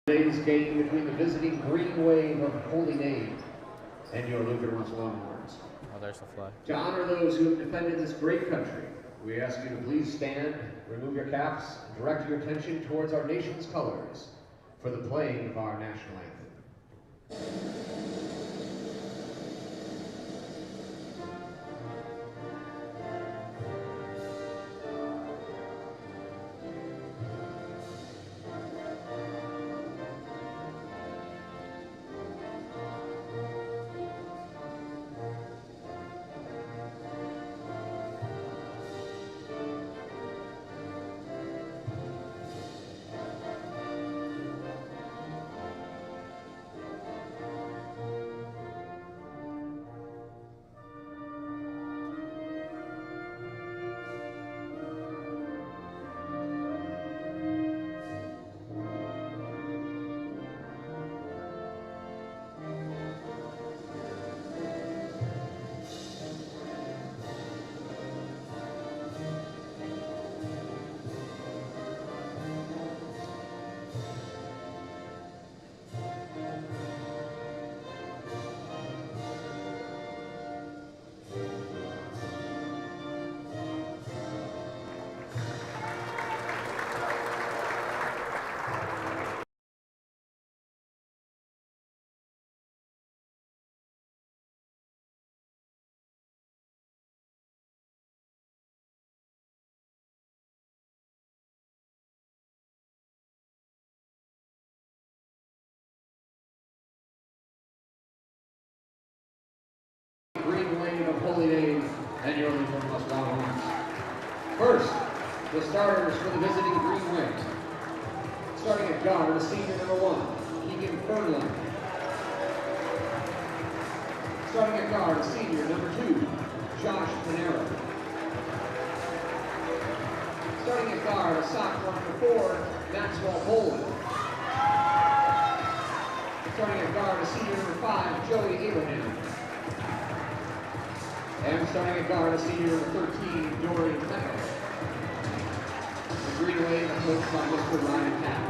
Today's game between the visiting Green Wave of Holy Name and your Lutheran West Longhorns. Oh, there's the flag. To honor those who have defended this great country, we ask you to please stand, remove your caps, and direct your attention towards our nation's colors for the playing of our national anthem. Green Wave of Holy Name and your Lutheran West Longhorns. First, the starters for the visiting Green Wave. Starting at guard, senior number 1, Keegan Fernlund. Starting at guard, senior number 2, Josh Panera. Starting at guard, sophomore number 4, Maxwell Boland. Starting at guard, senior number 5, Joey Abraham. And starting at guard, senior number 13, Dorian Petto. The Green Wave coached by Mr. Ryan Papp.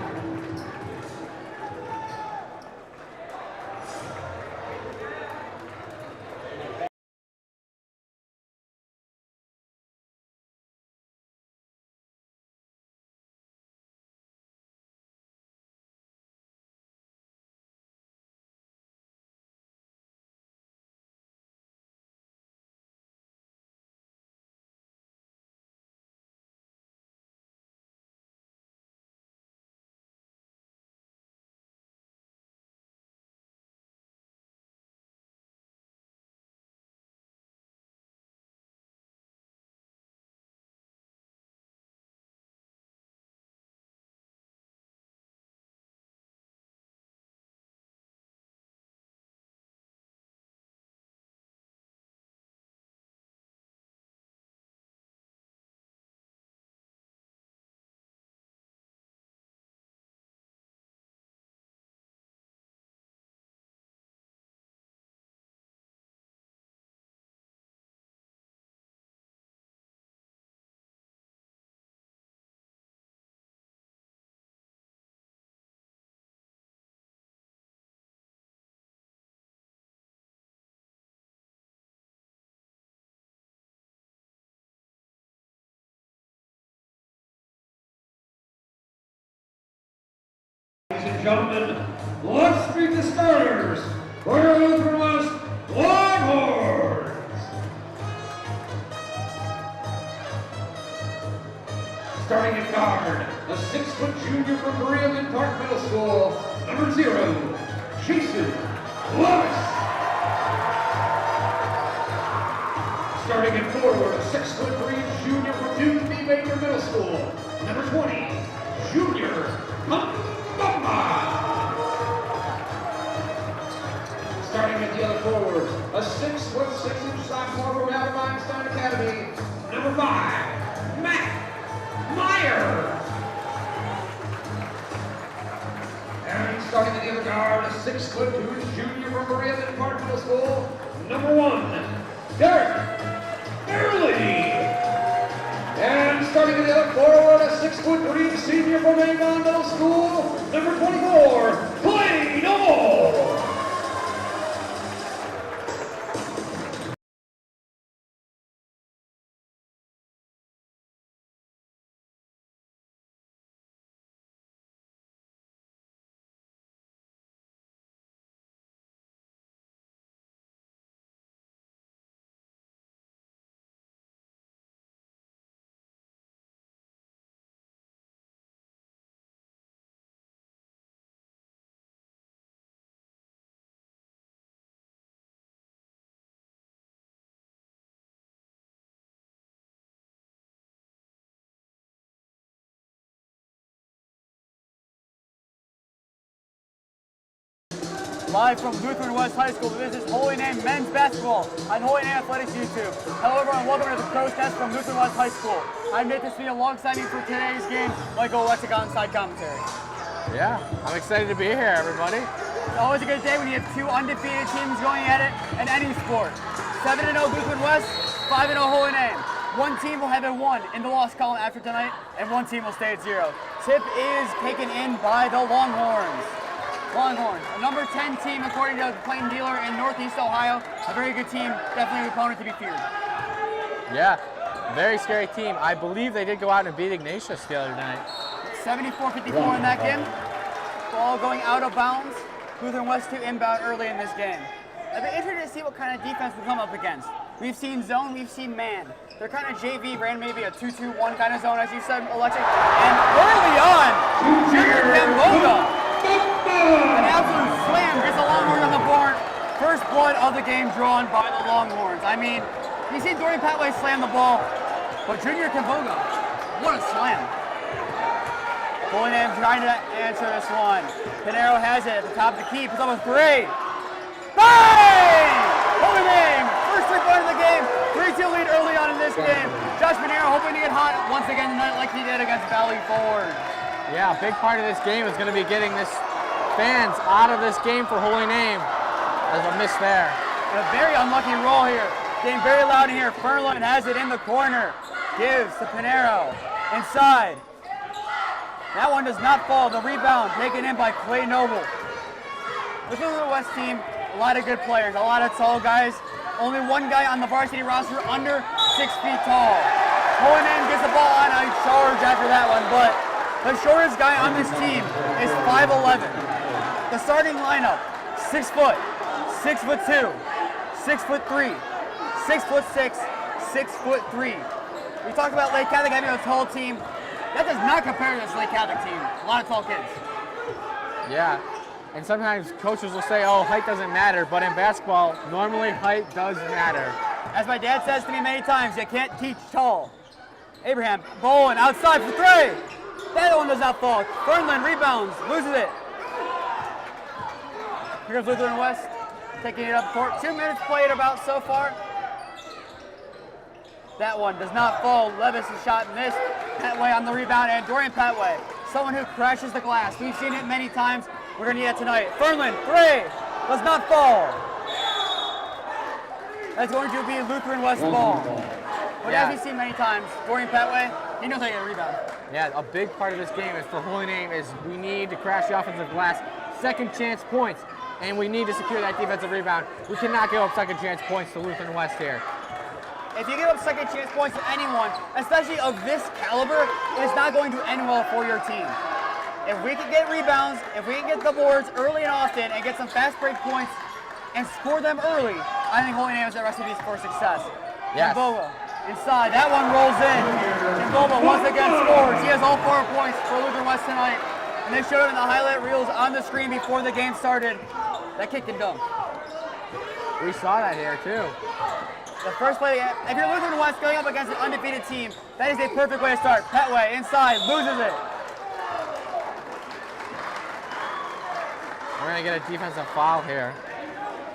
Ladies and gentlemen, let's meet the starters for your Lutheran West Longhorns. Starting at guard, a 6-foot junior from Bereavement Park Middle School, number 0, Jason Lewis. Starting at forward, a 6'3" junior from Newton B. Baker Middle School, number 20, Junior Starting at the other forward, a 6'6" sophomore from Albert Einstein Academy, number 5, Matt Meyer. And starting at the other guard, a 6'2" junior from Bereavement Park Middle School, number 1, Derek Fairley. And starting at the other forward, a 6'3" senior from Avon Middle School, number 24, play no more. Live from Lutheran West High School, this is Holy Name Men's Basketball on Holy Name Athletics YouTube. Hello everyone, welcome to the protest from Lutheran West High School. I'm Nathan Smee, alongside me for today's game, Michael Alexic on side commentary. Yeah, I'm excited to be here, everybody. It's always a good day when you have two undefeated teams going at it in any sport. 7-0 Lutheran West, 5-0 Holy Name. One team will have a 1 in the loss column after tonight, and one team will stay at 0. Tip is taken in by the Longhorns. Longhorns, a number 10 team according to the Plain Dealer in Northeast Ohio. A very good team, definitely an opponent to be feared. Yeah, very scary team. I believe they did go out and beat Ignatius the other night. 74-54 in that game. Ball going out of bounds. Lutheran West to inbound early in this game. I've been interested to see what kind of defense we come up against. We've seen zone, we've seen man. They're kind of JV, ran maybe a 2-2-1 kind of zone, as you said, Alexic. And early on, Junior Camboga. An absolute slam gets the Longhorns on the board. First blood of the game drawn by the Longhorns. I mean, you see Dorian Patway slam the ball, but Junior Camboga, what a slam. Holy Name trying to answer this one. Pinero has it at the top of the key, puts up a 3. Bang! Holy Name, first 3 points of the game. 3-2 lead early on in this game. Josh Pinero hoping to get hot once again tonight like he did against Valley Forward. Yeah, a big part of this game is going to be getting this fans out of this game for Holy Name. There's a miss there. And a very unlucky roll here. Getting very loud in here. Fernlund has it in the corner. Gives to Pinero. Inside. That one does not fall. The rebound taken in by Clay Noble. This is the West team. A lot of good players. A lot of tall guys. Only one guy on the varsity roster under 6 feet tall. Holy Name gets the ball on a charge after that one, but the shortest guy on this team is 5'11". The starting lineup, 6 foot, 6'2", 6'3", 6'6", 6'3". We talked about Lake Catholic having a tall team. That does not compare to this Lake Catholic team. A lot of tall kids. Yeah, and sometimes coaches will say, oh, height doesn't matter, but in basketball, normally height does matter. As my dad says to me many times, you can't teach tall. Abraham, Bowen, outside for 3. That one does not fall. Fernlund rebounds, loses it. Here comes Lutheran West, taking it up court. 2 minutes played about so far. That one does not fall. Levis' shot missed. Patway on the rebound, and Dorian Patway, someone who crashes the glass. We've seen it many times. We're going to need it tonight. Fernlund, 3, does not fall. That's going to be Lutheran West ball. But as we've seen many times, Dorian Patway, he knows how to get a rebound. Yeah, a big part of this game is for Holy Name is we need to crash the offensive glass, second chance points, and we need to secure that defensive rebound. We cannot give up second chance points to Lutheran West here. If you give up second chance points to anyone, especially of this caliber, it's not going to end well for your team. If we can get rebounds, if we can get the boards early and often and get some fast break points and score them early, I think Holy Name has the recipes for success. Yes. Camboga inside, that one rolls in. Camboga once again scores. He has all 4 points for Lutheran West tonight. And they showed it in the highlight reels on the screen before the game started. That kick and dunk. We saw that here too. The first play, if you're Lutheran West going up against an undefeated team, that is a perfect way to start. Patway inside, loses it. We're going to get a defensive foul here.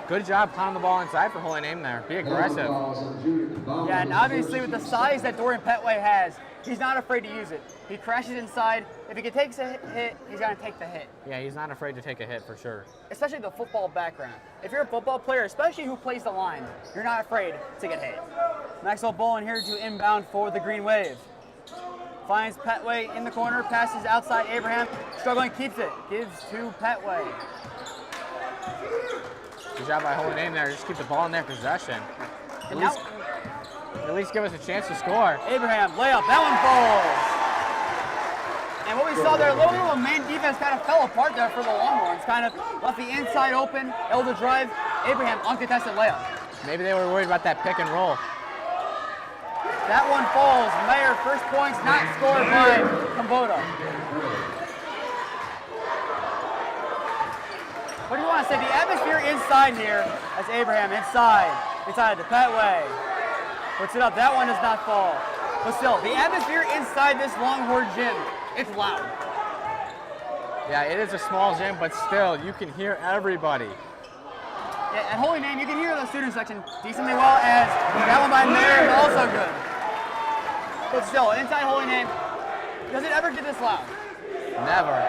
Good job pounding the ball inside for Holy Name there. Be aggressive. Yeah, and obviously with the size that Dorian Patway has, he's not afraid to use it. He crashes inside. If he takes a hit, he's going to take the hit. Yeah, he's not afraid to take a hit for sure. Especially the football background. If you're a football player, especially who plays the line, you're not afraid to get hit. Maxwell Bolin here to inbound for the Green Wave. Finds Petway in the corner, passes outside Abraham, struggling, keeps it, gives to Petway. Good job by Holy Name there, just keep the ball in their possession. At least give us a chance to score. Abraham, layup, that one falls. And what we saw there, a little bit of a main defense kind of fell apart there for the Longhorns. Kind of left the inside open, able to drive. Abraham, uncontested layup. Maybe they were worried about that pick and roll. That one falls. Mayer, first points not scored by Kamboda. What do you want to say? The atmosphere inside here as Abraham inside to Petway. Puts it up. That one does not fall. But still, the atmosphere inside this Longhorn gym, it's loud. Yeah, it is a small gym, but still, you can hear everybody. Yeah, at Holy Name, you can hear the student section decently well, as that one by Mayer is also good. But still, inside Holy Name, does it ever get this loud? Never.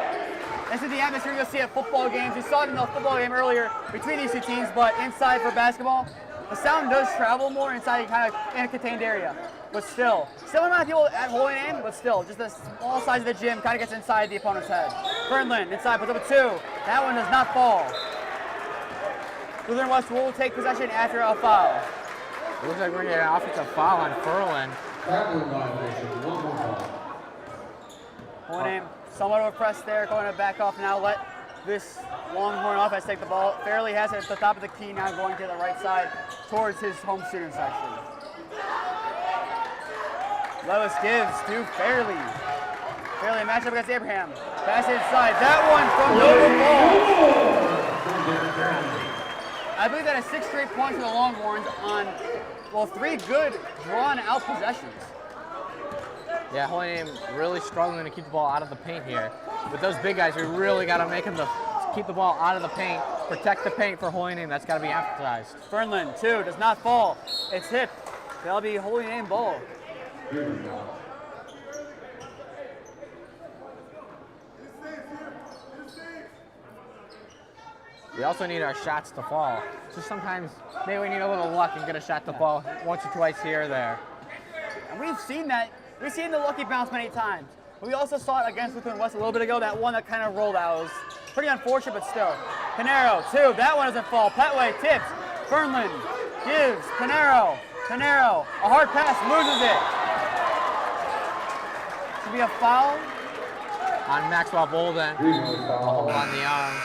This is the atmosphere you'll see at football games. You saw it in the football game earlier between these two teams, but inside for basketball, the sound does travel more inside kind of in a contained area. But still, amount of people at Holy Name, but still, just the small size of the gym kind of gets inside the opponent's head. Fernlund inside, puts up a 2. That one does not fall. Lutheran West will take possession after a foul. It looks like we're getting an offensive foul on Fernlund. Holy Name, somewhat of a press there, going to back off now, let this Longhorn offense take the ball. Fairley has it at the top of the key now, going to the right side towards his home student section. Lewis gives to Fairley. Fairley match up against Abraham. Pass inside. That one from Noble Ball. I believe that is 6 straight points for the Longhorns on, well, 3 good drawn-out possessions. Yeah, Holy Name really struggling to keep the ball out of the paint here. With those big guys, we really got to make them keep the ball out of the paint, protect the paint for Holy Name. That's got to be emphasized. Fernlund, 2, does not fall. It's hit. That'll be Holy Name ball. We also need our shots to fall. So sometimes maybe we need a little luck and get a shot to fall once or twice here or there. And we've seen that. We've seen the lucky bounce many times. But we also saw it against Lutheran West a little bit ago, that one that kind of rolled out. It was pretty unfortunate, but still. Pinero, 2, that one doesn't fall. Petway tips. Fernlund gives. Pinero, a hard pass, loses it. Should be a foul on Maxwell Bolden. A hold on the arm.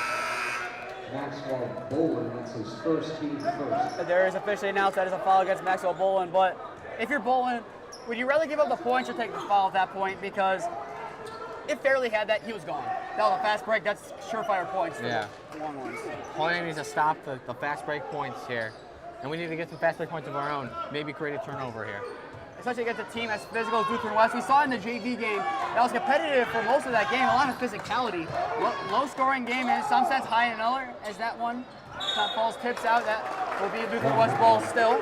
Maxwell Bolden, that's his first team first. There is officially announced that is a foul against Maxwell Bolden, but if you're Bolden, would you rather give up the points or take the foul at that point? Because if Fairley had that, he was gone. That was a fast break. That's surefire points for the Longhorns. Holy Name needs to stop the fast break points here. And we need to get some fast break points of our own. Maybe create a turnover here. Especially against a team as physical as Lutheran West. We saw in the JV game that was competitive for most of that game. A lot of physicality. Low scoring game in some sense, high in another, as that one. Top falls, tips out. That will be a Lutheran West ball still.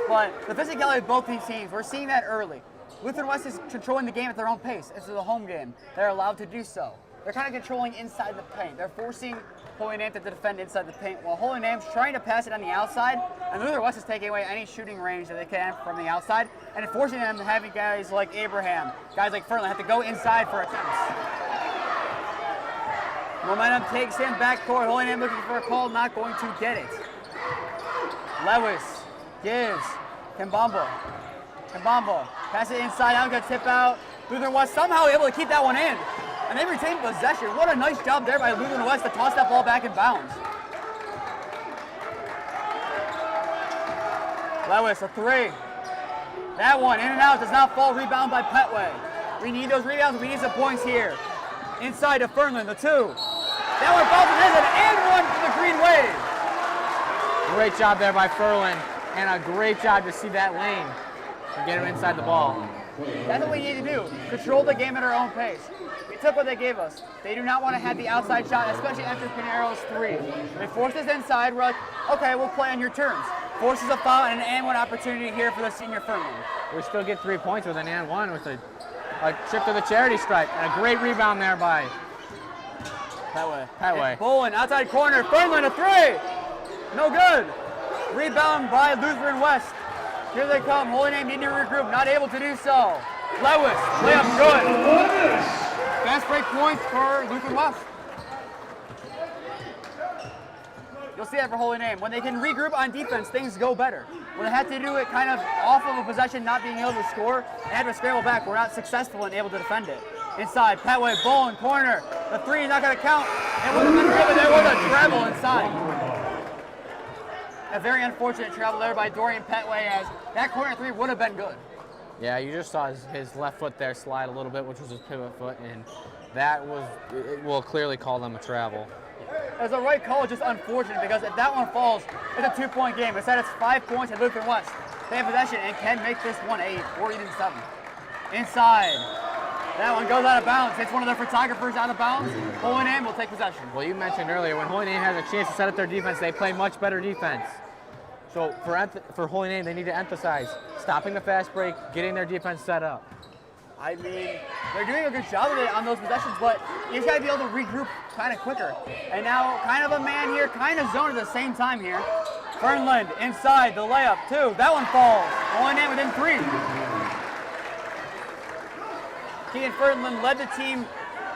But the physicality of both these teams, we're seeing that early. Lutheran West is controlling the game at their own pace. This is a home game. They're allowed to do so. They're kind of controlling inside the paint. They're forcing Holy Name to defend inside the paint, while Holy Name's trying to pass it on the outside, and Lutheran West is taking away any shooting range that they can from the outside, and forcing them to having guys like Abraham, guys like Fernlund have to go inside for attempts. Momentum takes him backcourt. Holy Name looking for a call, not going to get it. Lewis gives. Kambamba, pass it inside, out, gonna tip out. Lutheran West somehow able to keep that one in. And they retain possession. What a nice job there by Lutheran West to toss that ball back in bounds. Lewis, a 3. That one, in and out, does not fall. Rebound by Petway. We need those rebounds. We need some points here. Inside to Fernlund, the 2. That one falls and is an and one for the Green Wave. Great job there by Fernlund. And a great job to see that lane and get him inside the ball. That's what we need to do. Control the game at our own pace. We took what they gave us. They do not want to have the outside shot, especially after Pinero's 3. They force us inside. We're like, okay, we'll play on your terms. Forces a foul and an and one opportunity here for the senior Fernlund. We still get 3 points with an and one with a trip to the charity stripe. And a great rebound there by Petway. Bolin, outside corner. Fernlund, a 3. No good. Rebound by Lutheran West. Here they come. Holy Name needing to regroup. Not able to do so. Lewis, layup good. Lewis. Fast break points for Lutheran West. You'll see that for Holy Name. When they can regroup on defense, things go better. When they have to do it kind of off of a possession, not being able to score, and have to scramble back, we're not successful and able to defend it. Inside, Petway, ball in corner. The three is not going to count. It would have been good, but there was a travel inside. A very unfortunate travel there by Dorian Petway, as that corner three would have been good. Yeah, you just saw his left foot there slide a little bit, which was his pivot foot, and that will clearly call them a travel. As a right call, just unfortunate, because if that one falls, it's a 2-point game. Instead, it's 5 points at Lutheran West. They have possession and can make this one 8 or even 7. Inside. That one goes out of bounds. Hits one of their photographers out of bounds. Holy Name will take possession. Well, you mentioned earlier, when Holy Name has a chance to set up their defense, they play much better defense. So for Holy Name, they need to emphasize stopping the fast break, getting their defense set up. I mean, they're doing a good job of it on those possessions, but you just got to be able to regroup kind of quicker. And now kind of a man here, kind of zone at the same time here. Fernlund inside, the layup, 2. That one falls. Holy Name within 3. Keegan Fernlund led the team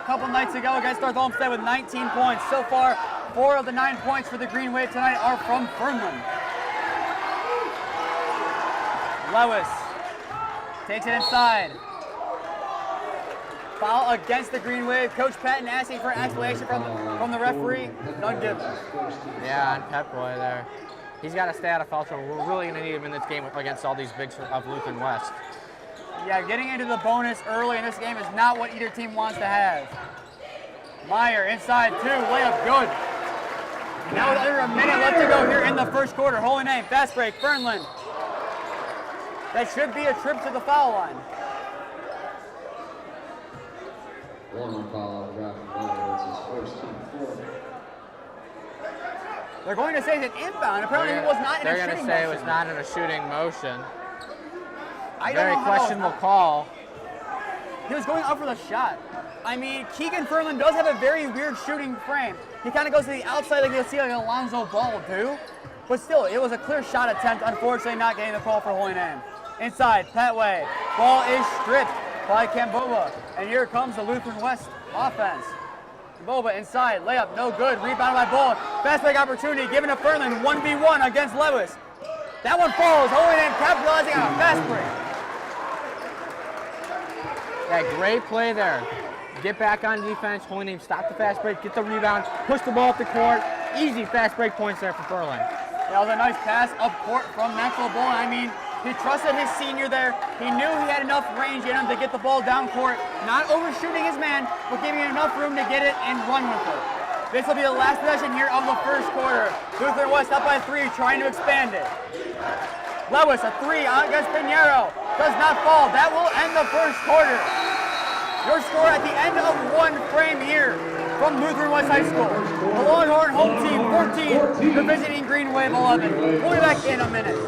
a couple nights ago against North Olmsted with 19 points. So far, 4 of the 9 points for the Green Wave tonight are from Fernlund. Lewis takes it inside. Foul against the Green Wave. Coach Patton asking for an explanation from the referee. None given. Yeah, and Petway there. He's got to stay out of foul trouble. We're really going to need him in this game against all these bigs of Lutheran West. Yeah, getting into the bonus early in this game is not what either team wants to have. Meyer inside 2, layup good. Now with under a minute left to go here in the first quarter. Holy Name, fast break, Fernlund. That should be a trip to the foul line. One foul on That's his first team 4. They're going to say it's an inbound. Apparently it was not in a shooting motion. They're going to say it was not in a shooting motion. I don't Very know questionable call. He was going up for the shot. I mean, Keegan Fernlund does have a very weird shooting frame. He kind of goes to the outside like you'll see like Alonzo Ball do. But still, it was a clear shot attempt. Unfortunately, not getting the call for Holy Name. Inside, Petway. Ball is stripped by Kamboba. And here comes the Lutheran West offense. Kamboba inside, layup, no good. Rebounded by Bull. Fast break opportunity given to Fernlund. 1v1 against Lewis. That one falls. Holy Name capitalizing on a fast break. That great play there. Get back on defense. Holy Name stop the fast break, get the rebound, push the ball up the court. Easy fast break points there for Fernlund. That was a nice pass up court from Maxwell Bull. I mean, he trusted his senior there. He knew he had enough range in him to get the ball down court, not overshooting his man, but giving him enough room to get it and run with it. This will be the last possession here of the first quarter. Lutheran West up by 3, trying to expand it. Lewis, a 3 against Pinheiro. Does not fall. That will end the first quarter. Your score at the end of one frame here from Lutheran West High School. The Longhorn home team 14, the visiting Green Wave 11. We'll be back in a minute.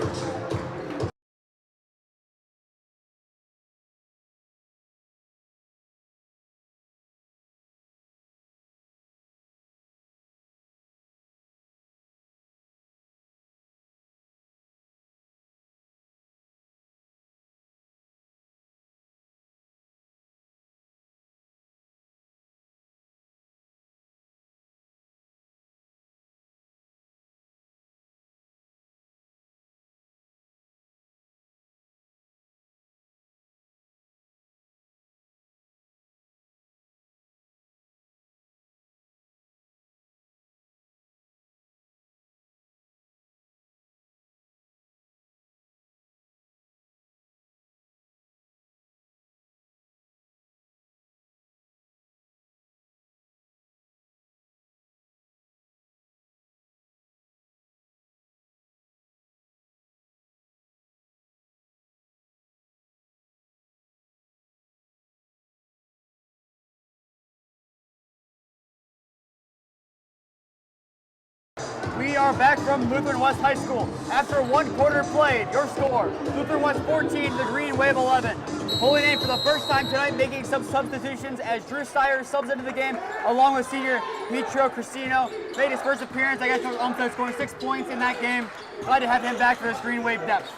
We are back from Lutheran West High School. After one quarter played, your score, Lutheran West 14, the Green Wave 11. Holy Name for the first time tonight making some substitutions as Drew Steyer subs into the game, along with senior Mitro Cristino. Made his first appearance, I guess, North Olmsted scoring 6 points in that game. Glad to have him back for his Green Wave depth.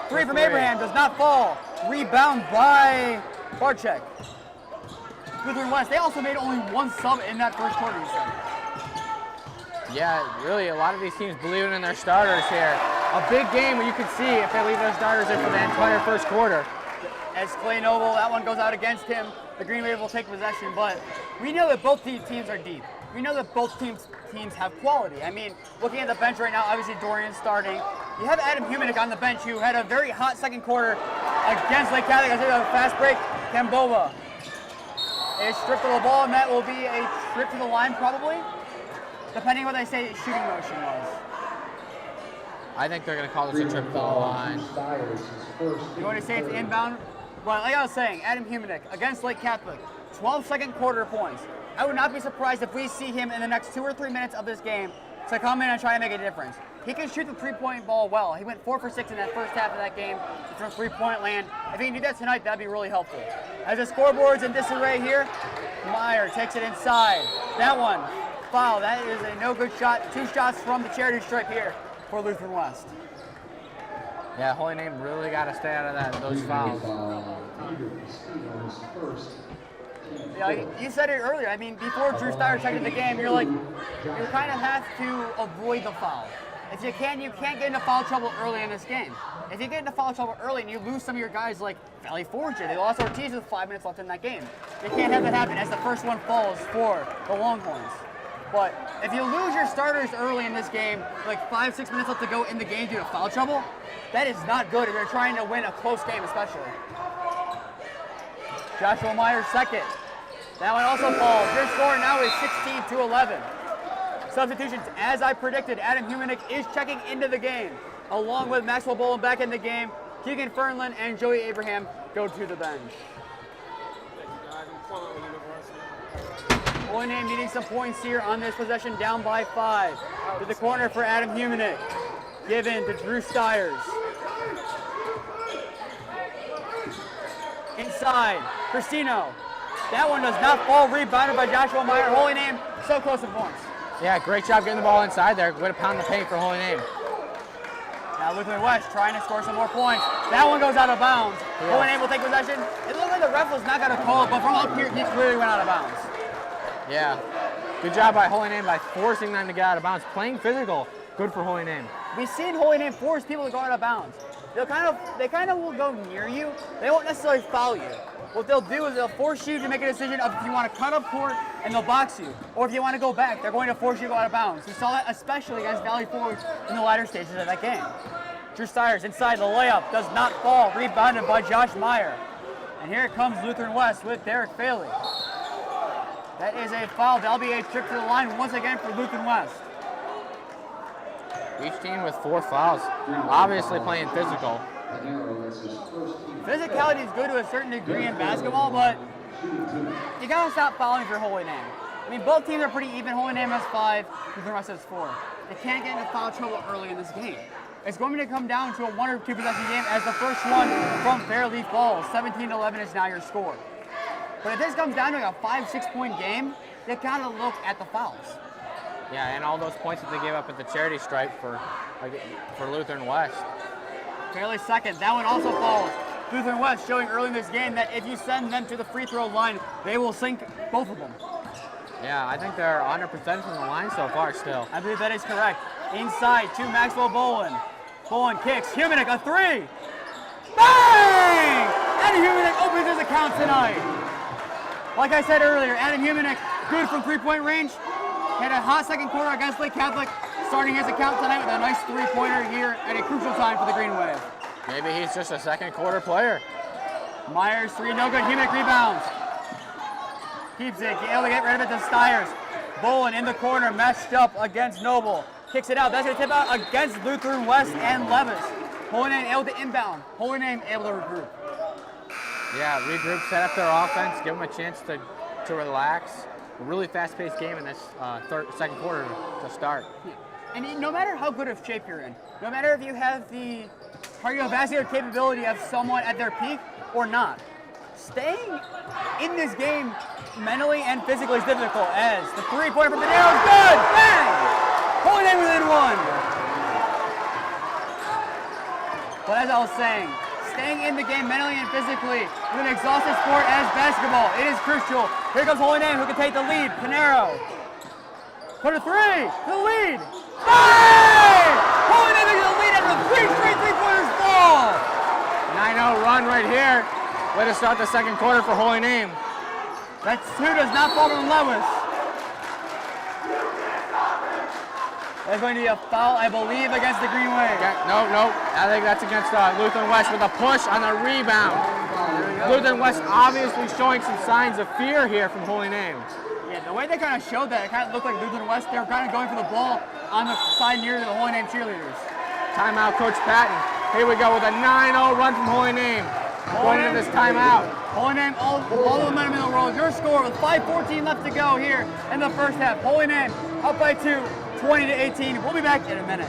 3 from Abraham does not fall. Rebound by Barczyk. Lutheran West, they also made only one sub in that first quarter, you said. Yeah, really, a lot of these teams believing in their starters here. A big game where you can see if they leave their starters in for the entire first quarter. As Clay Noble, that one goes out against him. The Green Wave will take possession, but we know that both these teams are deep. We know that both teams have quality. I mean, looking at the bench right now, obviously Dorian's starting. You have Adam Humanek on the bench who had a very hot second quarter against Lake Catholic. I think a fast break. Kambova is stripped of the ball, and that will be a trip to the line probably, depending on what they say shooting motion was. I think they're going to call this a trip to the line. You want to say it's inbound? Well, like I was saying, Adam Humanek against Lake Catholic, 12 second quarter points. I would not be surprised if we see him in the next 2 or 3 minutes of this game to come in and try and make a difference. He can shoot the three-point ball well. He went 4 for 6 in that first half of that game from three-point land. If he can do that tonight, that'd be really helpful. As the scoreboard's in disarray here, Meyer takes it inside. That one, foul. That is a no good shot. 2 shots from the charity stripe here for Lutheran West. Yeah, Holy Name really got to stay out of those fouls. Yeah, you said it earlier. I mean, before Drew Steyer checked in the game, you're like, you kind of have to avoid the foul. If you can't get into foul trouble early in this game. If you get into foul trouble early and you lose some of your guys like Valley Forge, they lost Ortiz with 5 minutes left in that game. You can't have that happen as the first one falls for the Longhorns. But if you lose your starters early in this game, like 5-6 minutes left to go in the game due to foul trouble, that is not good if you're trying to win a close game especially. Joshua Meyer second. That one also falls. Their score now is 16-11. Substitutions, as I predicted, Adam Humanek is checking into the game. Along with Maxwell Boland back in the game, Keegan Fernlund and Joey Abraham go to the bench. Holy Name needing some points here on this possession, down by 5. To the corner for Adam Humanek. Given to Drew Steyers. Inside, Cristino. That one does not fall, rebounded by Joshua Meyer. Holy Name, so close to points. Yeah, great job getting the ball inside there. Way to pound the paint for Holy Name. Now Lutheran West trying to score some more points. That one goes out of bounds. Yeah. Holy Name will take possession. It looked like the ref was not going to call it, but from up here, he clearly went out of bounds. Yeah, good job by Holy Name by forcing them to get out of bounds. Playing physical, good for Holy Name. We've seen Holy Name force people to go out of bounds. They kind of will go near you. They won't necessarily foul you. What they'll do is they'll force you to make a decision of if you want to cut up court and they'll box you, or if you want to go back, they're going to force you to go out of bounds. We saw that especially against Valley Forge in the latter stages of that game. Drew Steyers inside the layup, does not fall, rebounded by Josh Meyer. And here comes Lutheran West with Derek Faley. That is a foul. That'll be a trip to the line once again for Lutheran West. Each team with 4 fouls, obviously playing physical. Physicality is good to a certain degree in basketball, but you gotta stop fouling for Holy Name. I mean, both teams are pretty even. Holy Name has 5, Lutheran West has 4. They can't get into foul trouble early in this game. It's going to come down to a 1 or 2 possession game as the first one from Fairleaf falls. 17-11 is now your score. But if this comes down to a 5-6 point game, you gotta look at the fouls. Yeah, and all those points that they gave up at the charity stripe for Lutheran West. Fairleaf second. That one also falls. Lutheran West showing early in this game that if you send them to the free throw line, they will sink both of them. Yeah, I think they're 100% from the line so far still. I believe that is correct. Inside to Maxwell Boland. Boland kicks. Humanek a 3. Bang! Adam Humanek opens his account tonight. Like I said earlier, Adam Humanek good from three-point range. Had a hot second quarter against Lake Catholic, starting his account tonight with a nice three-pointer here at a crucial time for the Green Wave. Maybe he's just a second quarter player. Myers 3, no good. Humanek rebounds. Keeps it, able to get rid of it to Steyers. Boland in the corner, matched up against Noble. Kicks it out. That's going to tip out against Lutheran West and Levis. Holy Name able to inbound. Holy Name able to regroup. Yeah, regroup, set up their offense, give them a chance to relax. A really fast-paced game in this second quarter to start. Yeah. And no matter how good of shape you're in, no matter if you have the cardiovascular capability of someone at their peak or not, staying in this game mentally and physically is difficult as the three-pointer from Padero is good! Bang! Holy Name within 1. But as I was saying, staying in the game mentally and physically with an exhausted sport as basketball. It is crucial. Here comes Holy Name, who can take the lead. Pinero. Put a three to the lead. Hey! Holy Name takes the lead after 3 straight three-pointers fall. 9-0 run right here. Way to start the second quarter for Holy Name. That 2 does not fall from Lewis. There's going to be a foul, I believe, against the Green Wave. No. I think that's against Lutheran West with a push on the rebound. Lutheran West obviously showing some signs of fear here from Holy Name. Yeah, the way they kind of showed that, it kind of looked like Lutheran West. They were kind of going for the ball on the side near the Holy Name cheerleaders. Timeout, Coach Patton. Here we go with a 9-0 run from Holy Name. Going into this timeout. Holy Name, all the momentum in the world. Your score with 5:14 left to go here in the first half. Holy Name up by 2, 20-18. We'll be back in a minute.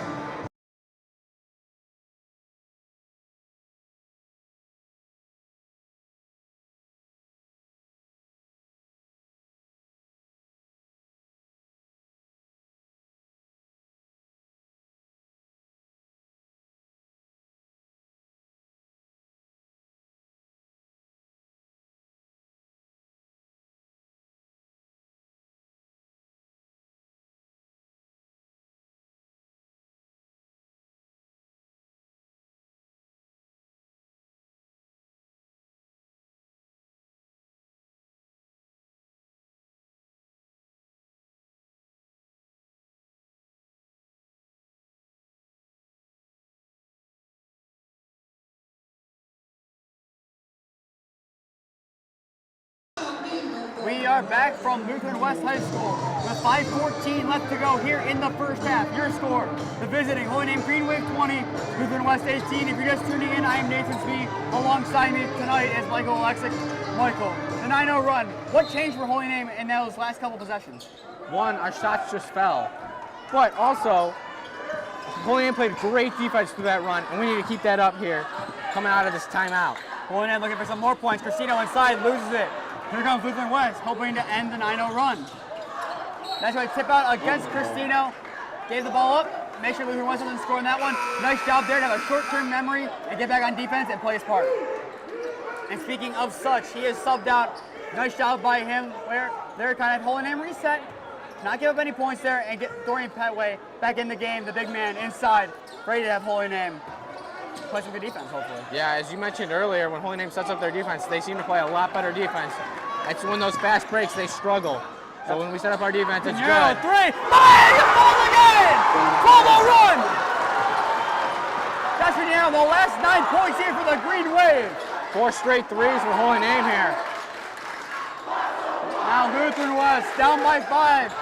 We are back from Lutheran West High School with 5:14 left to go here in the first half. Your score, the visiting Holy Name Green Wave 20, Lutheran West 18. If you're just tuning in, I am Nathan Smee. Alongside me tonight is Michael Alexic. Michael, the 9-0 run. What changed for Holy Name in those last couple possessions? One, our shots just fell. But also, Holy Name played great defense through that run, and we need to keep that up here coming out of this timeout. Holy Name looking for some more points. Cristino inside, loses it. Here comes Lutheran West, hoping to end the 9-0 run. That's why tip out against Cristino. Gave the ball up. Make sure Lutheran West doesn't score in that one. Nice job there to have a short-term memory and get back on defense and play his part. And speaking of such, he is subbed out. Nice job by him where they're kind of Holy Name reset. Not give up any points there and get Dorian Petway back in the game, the big man inside, ready to have Holy Name play some good defense, hopefully. Yeah, as you mentioned earlier, when Holy Name sets up their defense, they seem to play a lot better defense. It's when those fast breaks, they struggle. So when we set up our defense, it's good. 3, bang! It's ball again! Combo run! That's Pinero, the last 9 points here for the Green Wave. 4 straight threes for Holy Name here. Now Lutheran West down by 5.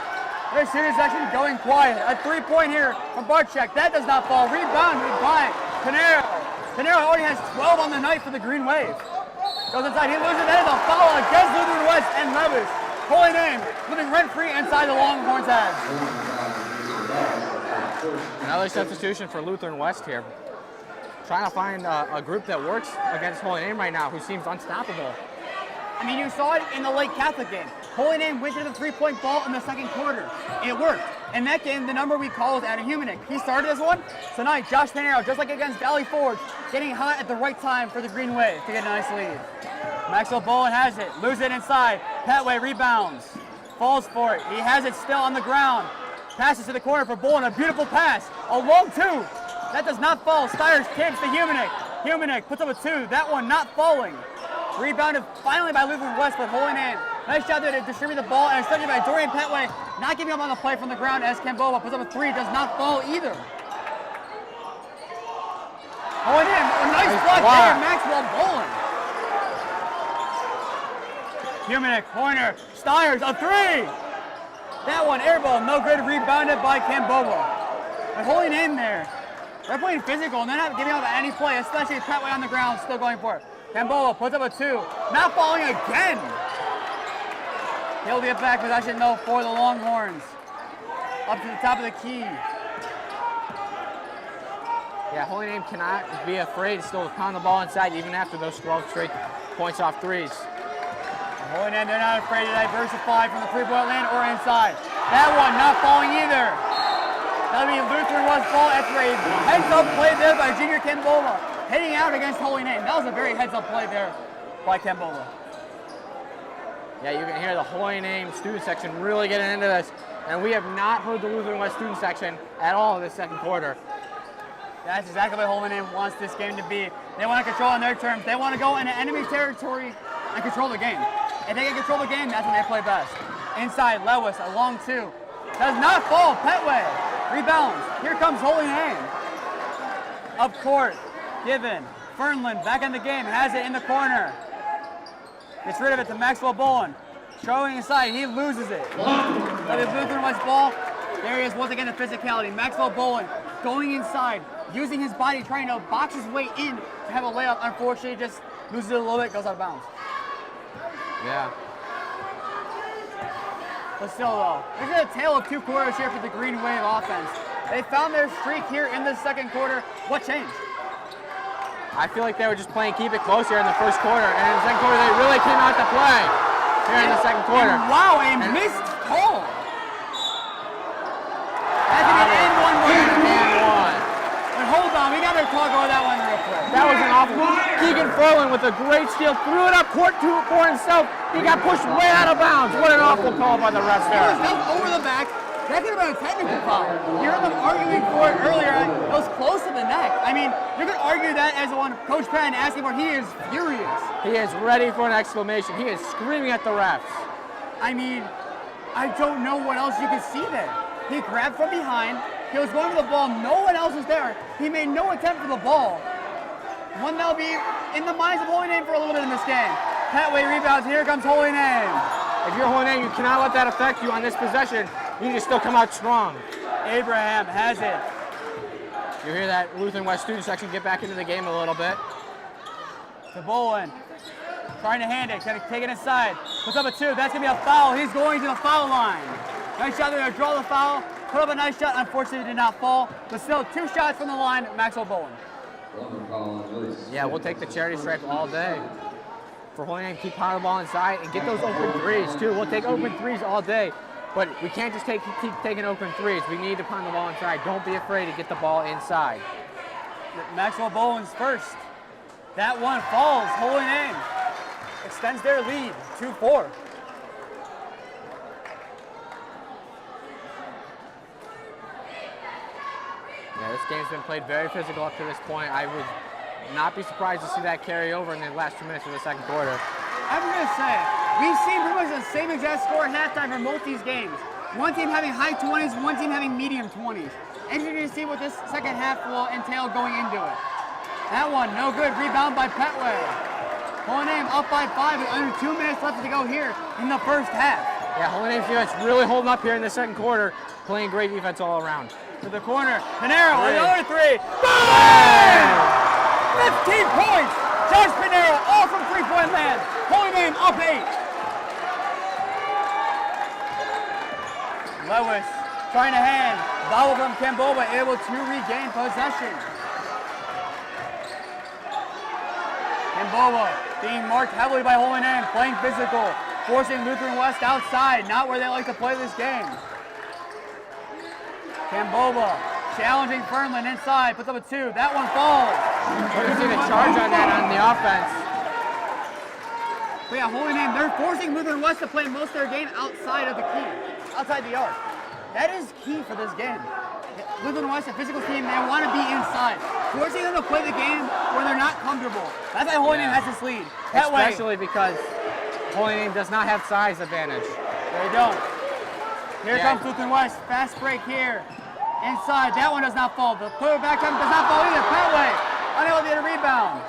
Their shooting section going quiet. A 3-point here from Barczyk. That does not fall. Rebounded by Pinero. Pinero already has 12 on the night for the Green Wave. Goes inside, he loses. That is a foul against Lutheran West and Levis. Holy Name living rent-free inside the Longhorns' head. Another substitution for Lutheran West here. Trying to find a group that works against Holy Name right now, who seems unstoppable. I mean, you saw it in the Lake Catholic game. Holy Name went to the 3-point ball in the second quarter. It worked. In that game, the number we call is Adam Humanek. He started this one. Tonight, Josh Pinero, just like against Valley Forge, getting hot at the right time for the Green Wave to get a nice lead. Maxwell Bowen has it. Loses it inside. Petway rebounds. Falls for it. He has it still on the ground. Passes to the corner for Bowen. A beautiful pass. A long 2. That does not fall. Stiers kicks to Humanek. Humanek puts up a 2. That one not falling. Rebounded finally by Lutheran West, but Holy Name. Nice job there to distribute the ball, and especially by Dorian Petway, not giving up on the play from the ground as Kambova puts up a 3, does not fall either. Holy Name, a nice block there, Maxwell Bowen. Humanek, corner, Stiers, a 3. That one, air ball, no good, rebounded by Kambova. But Holy Name there. They're playing physical, and they're not giving up any play, especially Petway on the ground, still going for it. Kambova puts up a 2, not falling again. He'll get back possession though for the Longhorns. Up to the top of the key. Yeah, Holy Name cannot be afraid to still pound the ball inside even after those 12 straight points off threes. Holy Name, they're not afraid to diversify from the 3-point land or inside. That one not falling either. That'll be Lutheran West ball after a heads-up play there by junior Kambova. hitting out against Holy Name. That was a very heads-up play there by Kembola. Yeah, you can hear the Holy Name student section really getting into this, and we have not heard the Lutheran West student section at all in this second quarter. That's exactly what Holy Name wants this game to be. They want to control on their terms. They want to go into enemy territory and control the game. If they can control the game, that's when they play best. Inside, Lewis, a long two. Does not fall, Petway. Rebounds. Here comes Holy Name. Up court, given. Fernlund back in the game, has it in the corner. Gets rid of it to Maxwell Bowen. Showing inside, he loses it. But the Lutheran West ball, there he is once again in physicality. Maxwell Bowen going inside, using his body, trying to box his way in to have a layup. Unfortunately, just loses it a little bit, goes out of bounds. Yeah. But still though, this is a tale of two quarters here for the Green Wave offense. They found their streak here in the second quarter. What changed? I feel like they were just playing keep it close here in the first quarter, and in the second quarter they really came out to play here in the second quarter. Wow, a missed call. That's an and one. But hold on, we got to talk about that one real quick. That was an awful. Keegan Fernlund with a great steal, threw it up court for himself. He got pushed way out of bounds. What an awful call by the refs there. It was over the back. That could have been a technical foul. You heard them arguing for it earlier. It was close to the neck. I mean, you could argue that as one Coach Penn asking for. He is furious. He is ready for an exclamation. He is screaming at the refs. I mean, I don't know what else you could see there. He grabbed from behind. He was going for the ball. No one else was there. He made no attempt for the ball. One that'll be in the minds of Holy Name for a little bit in this game. Petway rebounds. Here comes Holy Name. If you're Holy Name, you cannot let that affect you on this possession. You need to still come out strong. Abraham has it. You hear that Lutheran West student section get back into the game a little bit. To Bowen. Trying to hand it. Going to take it inside. Puts up a two. That's going to be a foul. He's going to the foul line. Nice shot there to draw the foul. Put up a nice shot. Unfortunately, did not fall. But still, two shots from the line. Maxwell Bowen. Yeah, we'll take the charity stripe all day. For Holy Name, keep power the ball inside and get those open threes, too. We'll take open threes all day. But we can't just keep taking open threes. We need to pound the ball inside. Don't be afraid to get the ball inside. Maxwell Bowen's first. That one falls. Holy Name extends their lead, 2-4. Yeah, this game's been played very physical up to this point. I would not be surprised to see that carry over in the last 2 minutes of the second quarter. I'm going to say, we've seen pretty much the same exact score at halftime for both these games. One team having high 20s, one team having medium 20s. Interesting to see what this second half will entail going into it. That one, no good. Rebound by Petway. Holy Name up by 5 with under 2 minutes left to go here in the first half. Yeah, Holy Name's defense really holding up here in the second quarter, playing great defense all around. To the corner, Pinero with another three. Bang! 15 points. Josh Pinero, all from three-point land. Holy Name up 8. Lewis trying to hand. Foul from Kembola, able to regain possession. Kembola being marked heavily by Holy Name, playing physical, forcing Lutheran West outside, not where they like to play this game. Kembola challenging Fernlund inside, puts up a two. That one falls. We're going to see the charge on that on the offense. But yeah, Holy Name, they're forcing Lutheran West to play most of their game outside of the key, outside the arc. That is key for this game. Lutheran West, a physical team, they want to be inside. Forcing them to play the game where they're not comfortable. That's why Holy Name has this lead. That Especially because Holy Name does not have size advantage. They don't. Here comes Lutheran West, fast break here. Inside, that one does not fall. The put back time does not fall either. Petway, unable to get a rebound.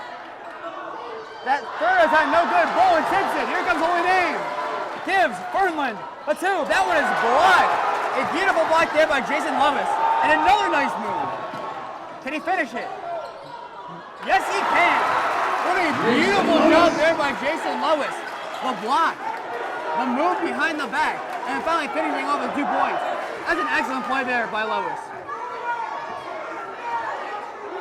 That third time, no good. Bowen tips it. Here comes Holy Name. Gives Fernlund a two. That one is blocked. A beautiful block there by Jason Levis. And another nice move. Can he finish it? Yes, he can. What a beautiful job there by Jason Levis. The block, the move behind the back, and finally finishing off with 2 points. That's an excellent play there by Lewis.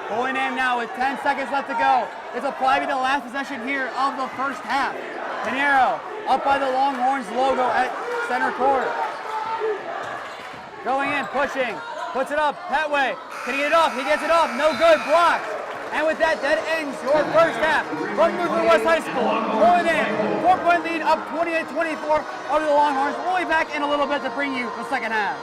Holy Name now with 10 seconds left to go. This will probably be the last possession here of the first half. Pinero up by the Longhorns logo at center court. Going in, pushing, puts it up, Petway. Can he get it off? He gets it off, no good, blocked. And with that, that ends your first half from Lutheran West High School. Holy Name, 4-point lead up 28-24 over the Longhorns. We'll be back in a little bit to bring you the second half.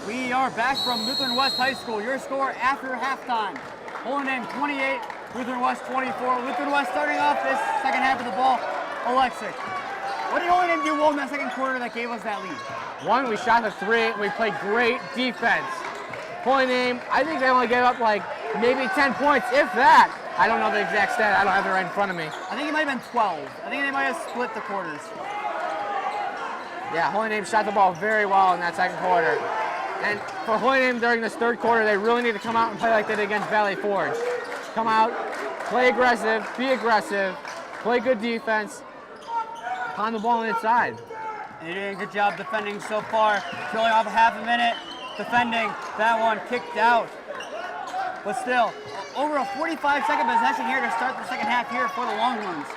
We are back from Lutheran West High School. Your score after halftime. Holy Name 28, Lutheran West 24. Lutheran West starting off this second half of the ball. Electric. What did Holy Name do well in that second quarter that gave us that lead? One, we shot the three, and we played great defense. Holy Name, I think they only gave up like maybe 10 points, if that. I don't know the exact stat. I don't have it right in front of me. I think it might have been 12. I think they might have split the quarters. Yeah, Holy Name shot the ball very well in that second quarter. And for Holy Name during this third quarter, they really need to come out and play like they did against Valley Forge. Come out, play aggressive, be aggressive, play good defense, pound the ball inside. And you're doing a good job defending so far. Trailing off half a minute, defending. That one kicked out. But still, over a 45-second possession here to start the second half here for the Longhorns.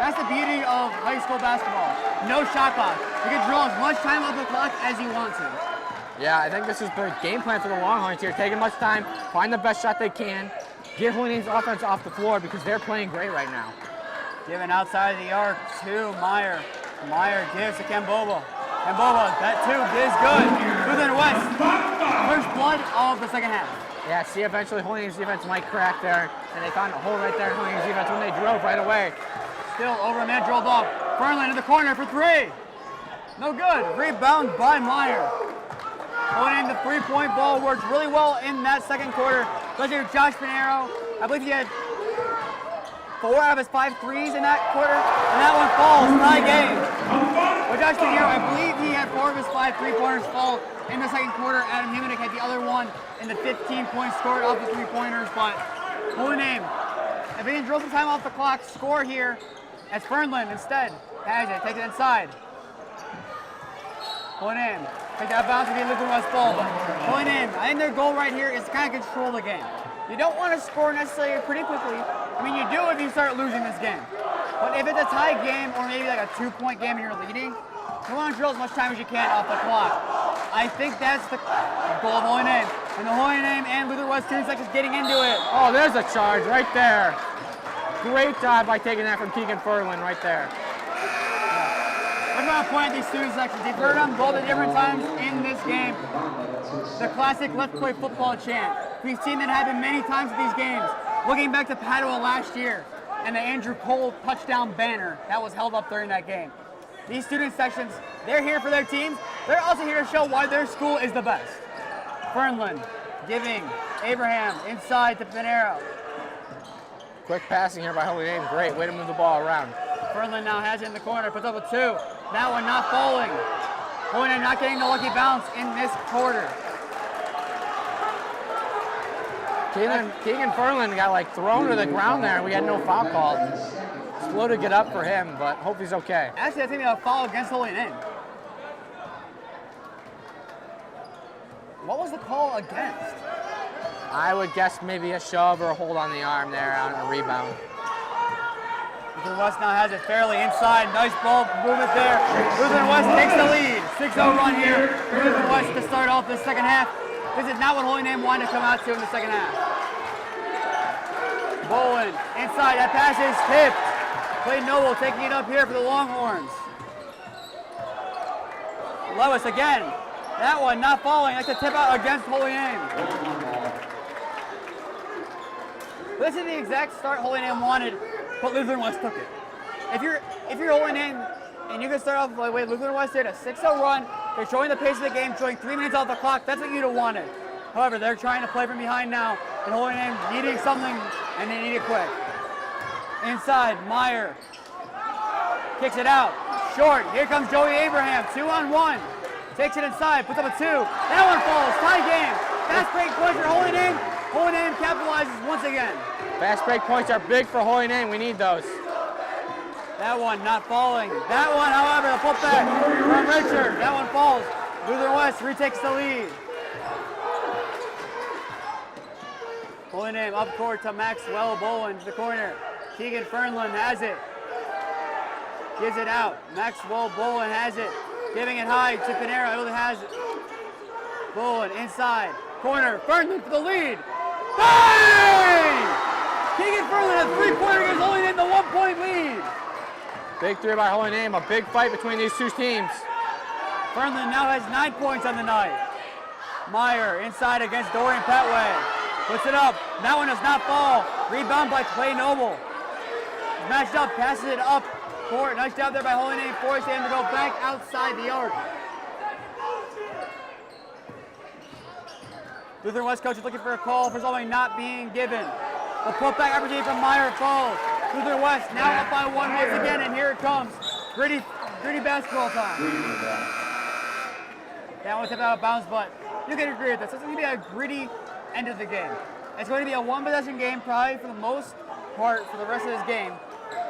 That's the beauty of high school basketball. No shot clock. You can draw as much time off the clock as you want to. Yeah, I think this is the game plan for the Longhorns here. Take as much time, find the best shot they can, get Holy Name's offense off the floor because they're playing great right now. Given outside of the arc to Meyer. Meyer gives to Kamboba. Kamboba, that two is good. Lutheran West, first blood of the second half. Yeah, see, eventually Holy Name's defense might crack there, and they found a hole right there in Holy Name's defense when they drove right away. Still over a minute, drilled off. Fernlund in the corner for three. No good. Rebound by Meyer. Holy Name, the three-point ball worked really well in that second quarter. Especially with Josh Pinero. I believe he had 4 out of his 5 threes in that quarter, and that one falls, tie game. With Josh Pinero, I believe he had 4 of his 5 three-pointers fall in the second quarter. Adam Himinek had the other one in the 15 points scored off the three-pointers, but Holy Name, if he can drill some time off the clock, score here, as Fernlund instead has it, takes it inside. Holy Name, take that bounce to get Lutheran West ball, but Holy Name, I think their goal right here is to kind of control the game. You don't want to score necessarily pretty quickly. I mean, you do if you start losing this game. But if it's a tie game or maybe like a 2-point game and you're leading, you want to drill as much time as you can off the clock. I think that's the goal of Holy Name. And the Holy Name and Lutheran West student sections getting into it. Oh, there's a charge right there. Great job by taking that from Keegan Fernlund right there. I'm going to point at these student sections. You've heard them both at different times in this game. The classic let's play football chant. We've seen that happen many times at these games. Looking back to Padua last year and the Andrew Cole touchdown banner that was held up during that game. These student sections, they're here for their teams. They're also here to show why their school is the best. Fernlund giving Abraham inside to Pinero. Quick passing here by Holy Name. Great way to move the ball around. Fernlund now has it in the corner, puts up a 2. That one not falling. Holy Name not getting the lucky bounce in this quarter. Keegan Fernlund got like thrown to the ground there. We had no foul call. Slow to get up for him, but hope he's okay. Actually, I think they have a foul against Holy Name. What was the call against? I would guess maybe a shove or a hold on the arm there on a rebound. Lutheran West now has it fairly inside. Nice ball movement there. Lutheran West takes the lead. 6-0 run here for Lutheran West to start off the second half. This is not what Holy Name wanted to come out to in the second half. Bowen inside. That pass is tipped. Clay Noble taking it up here for the Longhorns. Lewis again. That one not falling. Like the tip out against Holy Name. This is the exact start Holy Name wanted, but Lutheran West took it. If you're Holy Name and you can start off the way Lutheran West did, a 6-0 run, They're showing the pace of the game, showing 3 minutes off the clock. That's what you'd have wanted. However, they're trying to play from behind now, and Holy Name needing something, and they need it quick. Inside, Meyer kicks it out. Short. Here comes Joey Abraham. 2-on-1. Takes it inside. Puts up a 2. That one falls. Tie game. Fast break points for Holy Name. Holy Name capitalizes once again. Fast break points are big for Holy Name. We need those. That one not falling. That one, however, the putback from Richard. That one falls. Lutheran West retakes the lead. Holy Name up court to Maxwell Boland to the corner. Keegan Fernlund has it. Gives it out. Maxwell Boland has it. Giving it high to Pinero. He has it. Boland inside. Corner. Fernlund for the lead. Bang! Keegan Fernlund has 3-pointer gives Holy Name the 1-point lead. Big 3 by Holy Name. A big fight between these two teams. Fernlund now has 9 points on the night. Meyer inside against Dorian Petway. Puts it up. That one does not fall. Rebound by Clay Noble. Matched up. Passes it up court. Nice job there by Holy Name. Forcing him to go back outside the arc. Lutheran West coach is looking for a call for something not being given. The putback opportunity from Meyer falls. Lutheran West now up by 1 once again, and here it comes. Gritty basketball time. That one tipped out of bounds, but you can agree with this. It's going to be a gritty end of the game. It's going to be a 1-possession game, probably for the most part for the rest of this game.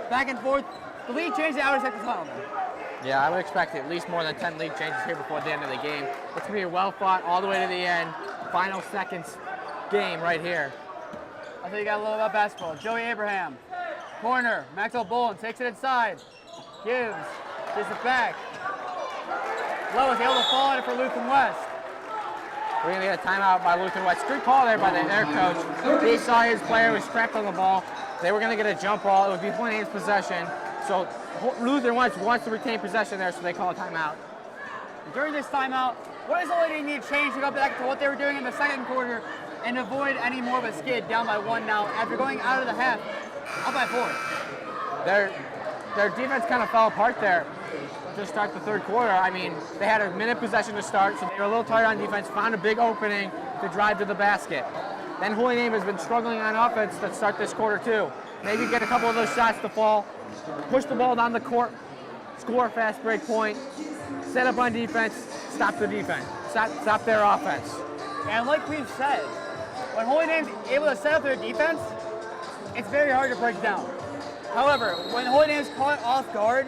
Back and forth. The lead changed. I would expect the final. Yeah, I would expect at least more than 10 lead changes here before the end of the game. It's going to be a well fought all the way to the end. Final seconds game right here. I thought you got a little about basketball. Joey Abraham. Corner. Maxwell Boland takes it inside. Gives it back. Lois able to fall on it for Lutheran West. We're going to get a timeout by Lutheran West. Good call there by their coach. He saw his player was trapped on the ball. They were going to get a jump ball. It would be Holy Name's possession. So Lutheran West wants to retain possession there, so they call a timeout. During this timeout, what does Holy Name need to change to go back to what they were doing in the second quarter and avoid any more of a skid down by 1 now after going out of the half up by 4? Their defense kind of fell apart there to start the third quarter. I mean, they had a minute possession to start, so they were a little tired on defense, found a big opening to drive to the basket. Then Holy Name has been struggling on offense to start this quarter too. Maybe get a couple of those shots to fall, push the ball down the court, score a fast break point, set up on defense, stop the defense, stop their offense. And like we've said, when Holy Name's able to set up their defense, it's very hard to break down. However, when Holy Name's caught off guard,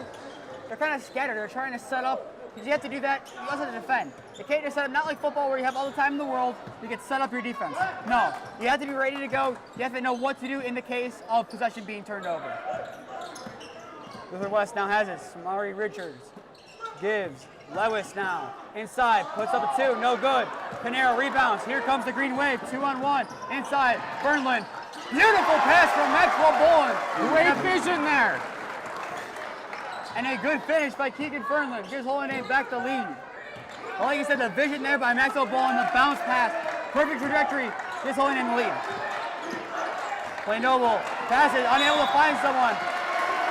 they're kind of scattered. They're trying to set up, because you have to do that, you also have to defend. You can't just set up, not like football where you have all the time in the world, you can set up your defense. No, you have to be ready to go. You have to know what to do in the case of possession being turned over. Lutheran West now has it. Samari Richards gives. Lewis now inside, puts up a 2, no good. Pinero rebounds. Here comes the green wave, 2-on-1. Inside, Fernlund. Beautiful pass from Maxwell Boland. Great vision there. And a good finish by Keegan Fernlund. Gives Holy Name back the lead. Well, like you said, the vision there by Maxwell Boland, the bounce pass, perfect trajectory. Gives Holy Name the lead. Clay Noble passes, unable to find someone.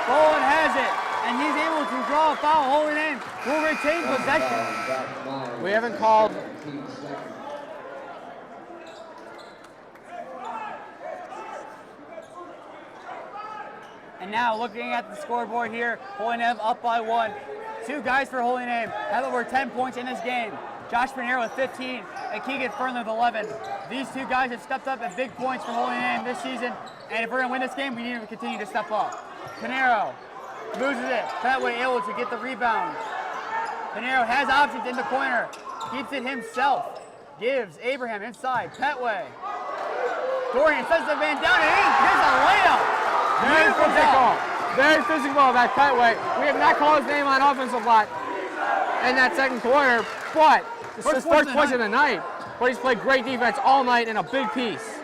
Boland has it, and he's able to draw a foul. Holy Name will retain possession. We haven't called. And now looking at the scoreboard here, Holy Name up by 1. 2 guys for Holy Name have over 10 points in this game. Josh Pinero with 15 and Keegan Fernlund with 11. These 2 guys have stepped up at big points for Holy Name this season, and if we're going to win this game, we need to continue to step up. Pinero loses it. Petway able to get the rebound. Pinero has options in the corner. Keeps it himself. Gives Abraham inside. Petway. Dorian sets the man down and here's a layup. Very physical. Very physical that Petway. We have not called his name on offense a lot in that second quarter, but it's his first point of the night. But he's played great defense all night in a big piece.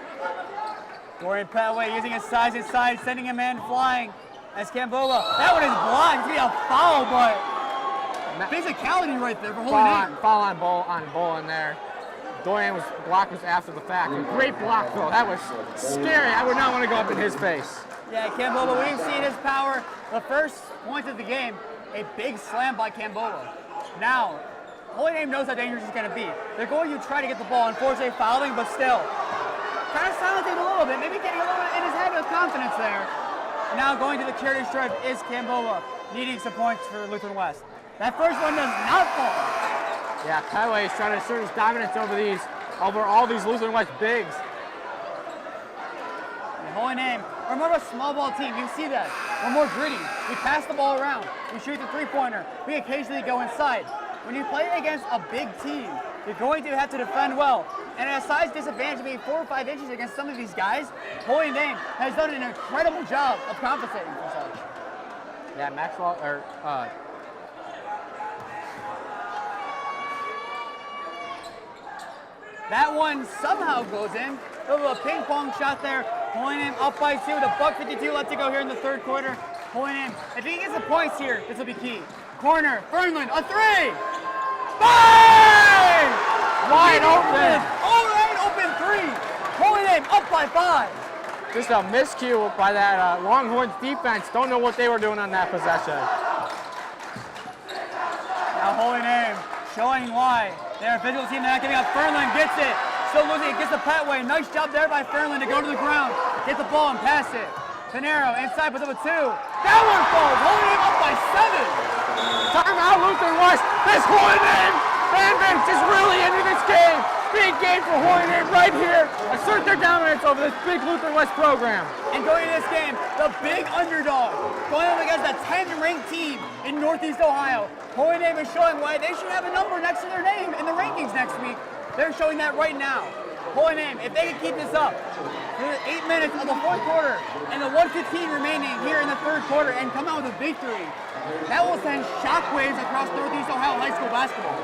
Dorian Petway using his size inside, sending a man flying as Cambola. That one is blocked. It's going to be a foul, but physicality right there for Holy Name. Foul on Boland there. Dorian block was after the fact. A great block though. That was scary. I would not want to go up in his face. Yeah, Cambola, we've seen his power. The first point of the game, a big slam by Cambola. Now, Holy Name knows how dangerous it's going to be. They're going to try to get the ball, unfortunately fouling, but still. Kind of silencing a little bit, maybe getting a little bit in his head with confidence there. And now going to the charity stripe is Cambola, needing some points for Lutheran West. That first one does not fall. Yeah, Petway is trying to assert his dominance over all these Lutheran West bigs. Holy Name, we're more of a small ball team. You see that. We're more gritty. We pass the ball around. We shoot the three-pointer. We occasionally go inside. When you play against a big team, you're going to have to defend well. And at a size disadvantage of maybe 4 or 5 inches against some of these guys, Holy Name has done an incredible job of compensating for such. Yeah, Maxwell, that one somehow goes in. A little ping pong shot there. Holy Name up by 2 with a $1.52 left to go here in the third quarter. Holy Name, if he gets the points here, this will be key. Corner, Fernlund, a 3! Bang! Wide open. All right, open 3. Holy Name up by 5. Just a miscue by that Longhorns defense. Don't know what they were doing on that possession. Now Holy Name showing why. They're a physical team. They're not giving up. Fernlund gets it. Still losing it. Gets the Petway. Nice job there by Fernlund to go to the ground. Get the ball and pass it. Pinero inside with a 2. That one falls. Holy Name up by 7. Timeout, Lutheran West. This Holy Name fan base is really into this game. Big game for Holy Name right here. Assert their dominance over this big Lutheran West program. And going into this game, the big underdog, going up against a 10-ranked team in Northeast Ohio. Holy Name is showing why they should have a number next to their name in the rankings next week. They're showing that right now. Holy Name, if they can keep this up for the 8 minutes of the fourth quarter and the 1:15 remaining here in the third quarter and come out with a victory, that will send shockwaves across Northeast Ohio high school basketball.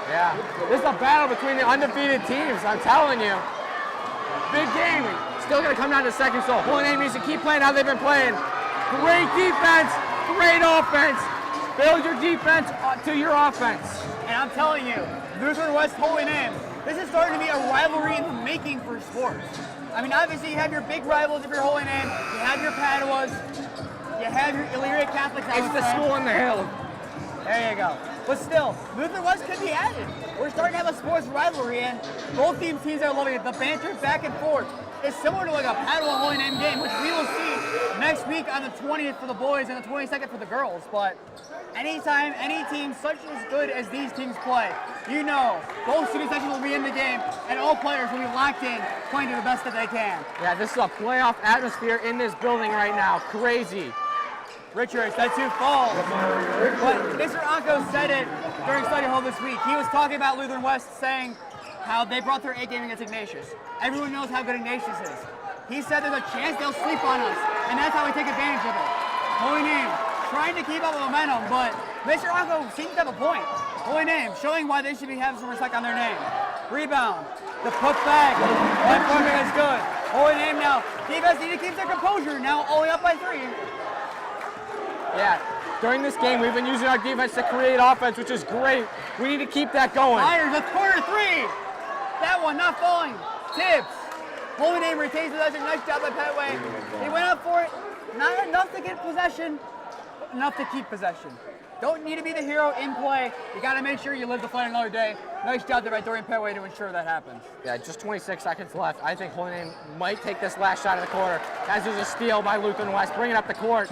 Yeah, this is a battle between the undefeated teams, I'm telling you. Big game. Still going to come down to second, so Holy Name needs to keep playing how they've been playing. Great defense, great offense. Build your defense to your offense. And I'm telling you, Lutheran West Holy Name, this is starting to be a rivalry in the making for sports. I mean, obviously you have your big rivals if you're Holy Name, you have your Padwas, you have your Elyria Catholics. It's the school on the hill. There you go. But still, Lutheran West could be added. We're starting to have a sports rivalry, and both teams are loving it. The banter back and forth is similar to like a Padua Holy Name game, which we will see next week on the 20th for the boys and the 22nd for the girls. But anytime any team such as good as these teams play, you know both student sections will be in the game, and all players will be locked in, playing to the best that they can. Yeah, this is a playoff atmosphere in this building right now. Crazy. Richards, that 2 falls. But Mr. Anko said it during study hall this week. He was talking about Lutheran West, saying how they brought their A game against Ignatius. Everyone knows how good Ignatius is. He said there's a chance they'll sleep on us, and that's how we take advantage of it. Holy Name trying to keep up with momentum, but Mr. Anko seems to have a point. Holy Name showing why they should be having some respect on their name. Rebound. The put back. That forming is good. Holy Name now. Defense need to keep their composure. Now only up by 3. Yeah, during this game, we've been using our defense to create offense, which is great. We need to keep that going. Myers with corner 3. That one not falling. Tips. Holy Name retains possession. Nice job by Petway. He went up for it. Not enough to get possession, but enough to keep possession. Don't need to be the hero in play. You got to make sure you live to fight another day. Nice job there by Dorian Petway to ensure that happens. Yeah, just 26 seconds left. I think Holy Name might take this last shot of the quarter. As there's a steal by Lutheran West, bringing up the court.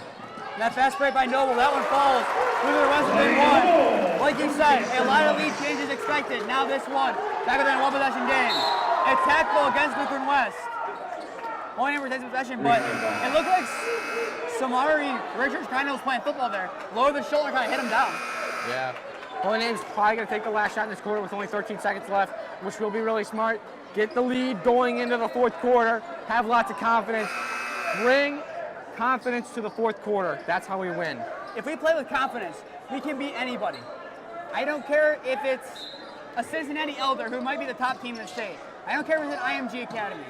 And that fast break by Noble, that one falls. Lutheran West within 1. Like you said, a lot of lead changes expected. Now this one, back within a 1-possession game. Attack ball against Lutheran West. Holy Name retains possession, but it looked like Samari Richards kind of was playing football there. Lower the shoulder, kind of hit him down. Yeah. Holy Name's probably going to take the last shot in this quarter with only 13 seconds left, which will be really smart. Get the lead going into the fourth quarter. Have lots of confidence. Bring confidence to the fourth quarter. That's how we win. If we play with confidence, we can beat anybody. I don't care if it's a Cincinnati Elder, who might be the top team in the state. I don't care if it's an IMG Academy.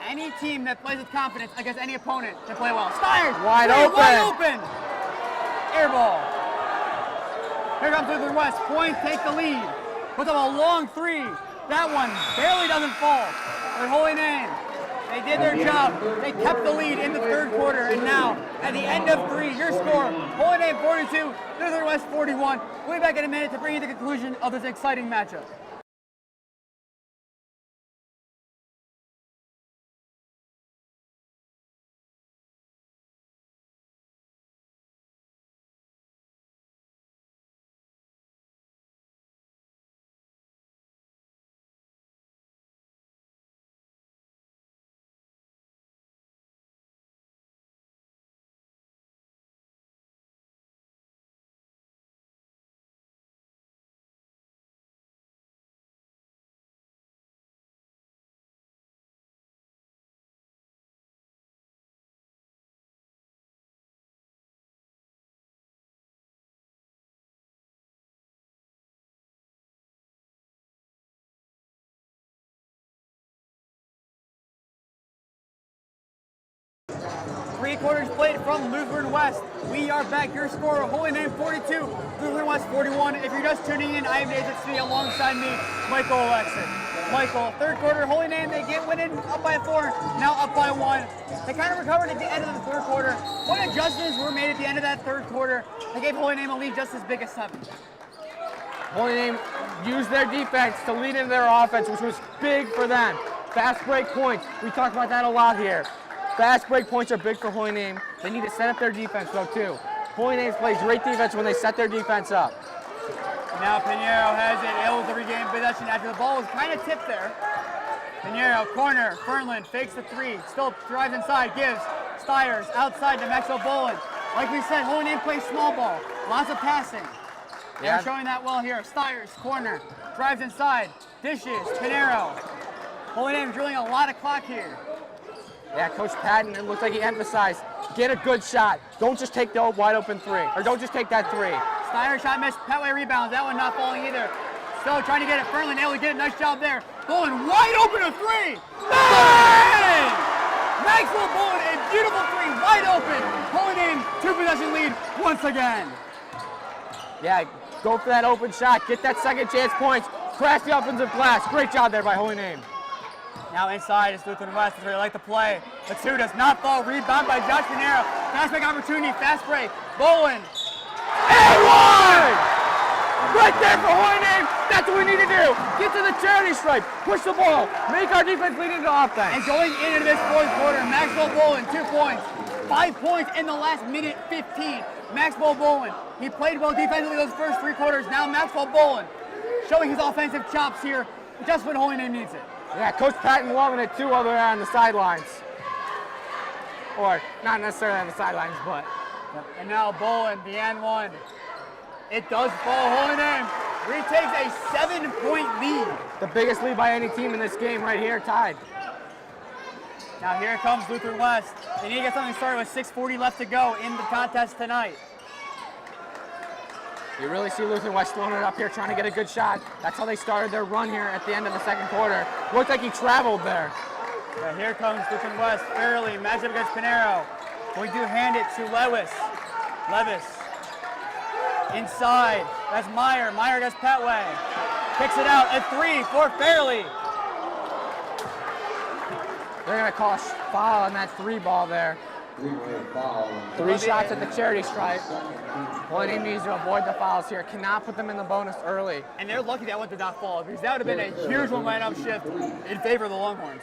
Any team that plays with confidence against any opponent can play well. Stiers! Wide open! Air ball. Here comes Lutheran West. Point, take the lead. Puts up a long 3. That one barely doesn't fall. But Holy Name They did their job. They kept the lead in the third quarter, and now, at the end of 3, your score, Holy Name 42, Lutheran West 41. We'll be back in a minute to bring you the conclusion of this exciting matchup. Three quarters played from Lutheran West. We are back. Your score, Holy Name 42, Lutheran West 41. If you're just tuning in, I am Nathan City alongside me, Michael Alexis. Michael, third quarter, Holy Name, they get winning up by 4, now up by 1. They kind of recovered at the end of the third quarter. What adjustments were made at the end of that third quarter? They gave Holy Name a lead just as big as 7. Holy Name used their defense to lead into their offense, which was big for them. Fast break points, we talk about that a lot here. Fast break points are big for Holy Name. They need to set up their defense though too. Holy Name plays great defense when they set their defense up. Now Pinheiro has it, able to regain possession after the ball was kind of tipped there. Pinheiro, corner, Fernlund fakes the 3, still drives inside, gives Stiers outside to Maxwell Boland. Like we said, Holy Name plays small ball, lots of passing. They're showing that well here. Stiers, corner, drives inside, dishes, Pinheiro. Holy Name drilling a lot of clock here. Yeah, Coach Patton, it looks like he emphasized, get a good shot. Don't just take the wide open 3, or don't just take that 3. Stiers shot missed, Petway rebounds, that one not falling either. Still trying to get it, Fernlund able to get a nice job there. Boland wide open a 3. Bang! Maxwell Boland, a beautiful 3, wide open. Holy Name, 2-possession lead once again. Yeah, go for that open shot, get that second chance points, crash the offensive glass. Great job there by Holy Name. Now inside is Lutheran West. They like to play. The 2 does not fall. Rebound by Josh Pinheiro. Fast break opportunity. Fast break. Bowen. And 1! Right there for Holy Name. That's what we need to do. Get to the charity stripe. Push the ball. Make our defense lead into offense. And going into this fourth quarter, Maxwell Bowen, 2 points. 5 points in the last minute 15. Maxwell Bowen. He played well defensively those first 3 quarters. Now Maxwell Bowen showing his offensive chops here. Just when Holy Name needs it. Yeah, Coach Patton loving it too over there on the sidelines. Or not necessarily on the sidelines, but. And now Bowen, the and 1. It does fall. Holy Name retakes a 7-point lead. The biggest lead by any team in this game right here, tied. Now here comes Lutheran West. They need to get something started with 6:40 left to go in the contest tonight. You really see Lutheran West throwing it up here, trying to get a good shot. That's how they started their run here at the end of the second quarter. Looked like he traveled there. Yeah, here comes Lutheran West. Fairly match up against Pinheiro. We do hand it to Levis. Inside. That's Meyer. Meyer gets Petway. Kicks it out. A 3 for Fairley. They're going to call a foul on that 3 ball there. 3 shots at the charity stripe. Holy Name needs to avoid the fouls here. Cannot put them in the bonus early. And they're lucky that one did not fall, because that would have been a huge momentum shift in favor of the Longhorns.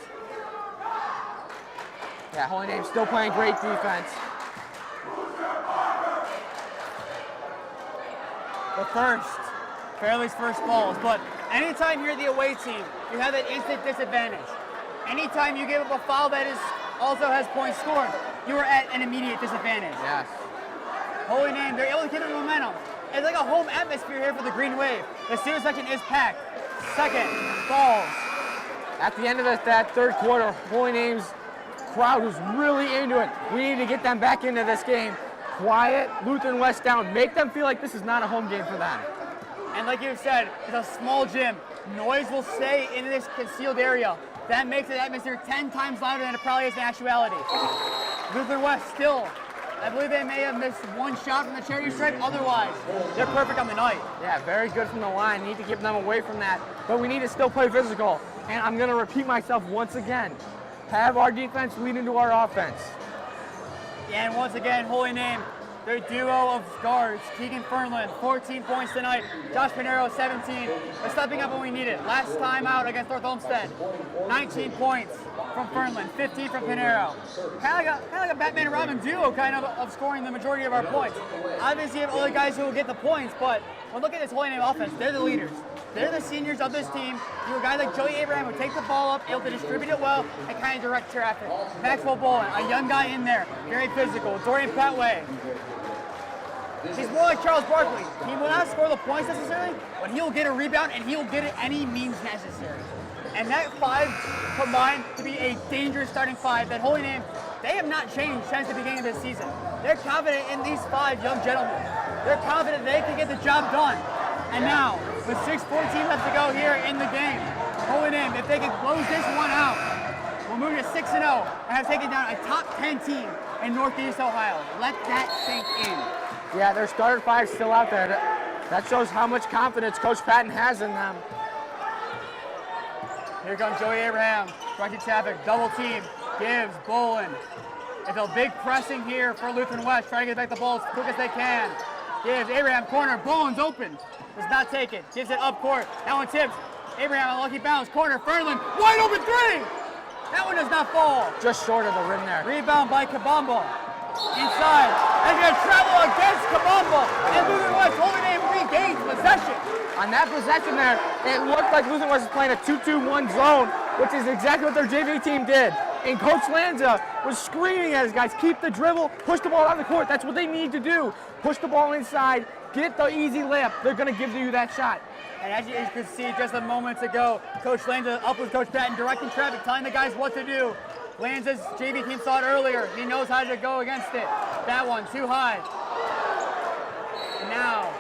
Yeah, Holy Name still playing great defense. The first, Fairley's first falls, but anytime you're the away team, you have that instant disadvantage. Anytime you give up a foul that also has points scored, you are at an immediate disadvantage. Yes. Holy Name, they're able to keep the momentum. It's like a home atmosphere here for the Green Wave. The student section is packed. Second, falls. At the end of that third quarter, Holy Name's crowd was really into it. We need to get them back into this game. Quiet, Lutheran West down. Make them feel like this is not a home game for them. And like you said, it's a small gym. Noise will stay in this concealed area. That makes the atmosphere 10 times louder than it probably is in actuality. Lutheran West still, I believe they may have missed 1 shot from the charity stripe. Otherwise, they're perfect on the night. Yeah, very good from the line. Need to keep them away from that. But we need to still play physical. And I'm going to repeat myself once again. have our defense lead into our offense. And once again, Holy Name, their duo of guards, Keegan Fernlund, 14 points tonight. Josh Pinero, 17. They're stepping up when we need it. Last time out against North Olmsted, 19 points from Fernlund, 15 from Pinero. Kind of like a Batman and Robin duo, kind of scoring the majority of our points. Obviously, you have other guys who will get the points, but when look at this Holy Name offense, they're the leaders. They're the seniors of this team. You have a guy like Joey Abraham who take the ball up, able to distribute it well, and kind of direct traffic. Maxwell Bowen, a young guy in there, very physical. Dorian Petway. He's more like Charles Barkley. He will not score the points necessarily, but he'll get a rebound and he'll get it any means necessary. And that five combined to be a dangerous starting five. That Holy Name, they have not changed since the beginning of this season. They're confident in these five young gentlemen. They're confident they can get the job done. And now, with 6:14 left to go here in the game, Holy Name, if they can close this one out, we'll move to 6-0 and have taken down a top 10 team in Northeast Ohio. Let that sink in. Yeah, their starter five still out there. That shows how much confidence Coach Patton has in them. Here comes Joey Abraham, directing traffic, double team, gives Bolin. It's a big pressing here for Lutheran West, trying to get back the ball as quick as they can. Gives Abraham corner, Bolin's open. Does not take it, gives it up court. That one tips. Abraham on a lucky bounce, corner, Fernlund, wide open three! That one does not fall. Just short of the rim there. Rebound by Kabamba. Inside, and going to travel against Kabamba, and Lutheran West Holy Name regains possession. On that possession there, it looked like Lutheran West was playing a 2-2-1 zone, which is exactly what their JV team did. And Coach Lanza was screaming at his guys, keep the dribble, push the ball down the court. That's what they need to do. Push the ball inside, get the easy layup. They're going to give you that shot. And as you could see just a moment ago, Coach Lanza up with Coach Patton, directing traffic, telling the guys what to do. Lanza's JV team saw it earlier. He knows how to go against it. That one, too high. And now,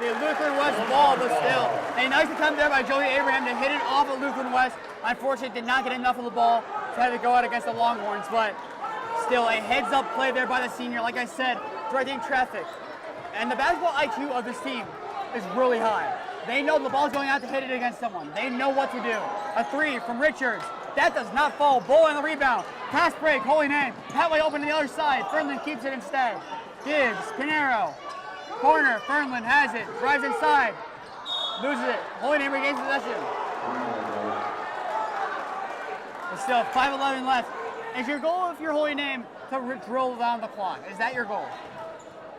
the Lutheran West ball, but still. A nice attempt there by Joey Abraham to hit it off of Lutheran West. Unfortunately, did not get enough of the ball to have to go out against the Longhorns, but still a heads-up play there by the senior. Like I said, directing traffic. And the basketball IQ of this team is really high. They know the ball's going out to hit it against someone. They know what to do. A three from Richards. That does not fall. Bull on the rebound. Pass break, Holy Name. Petway open to the other side. Fernlund keeps it instead. Gives, Pinero. Corner, Fernlund has it. Drives inside. Loses it. Holy Name regains possession. There's still 5:11 left. Is your goal, if you're Holy Name, to drill down the clock? Is that your goal?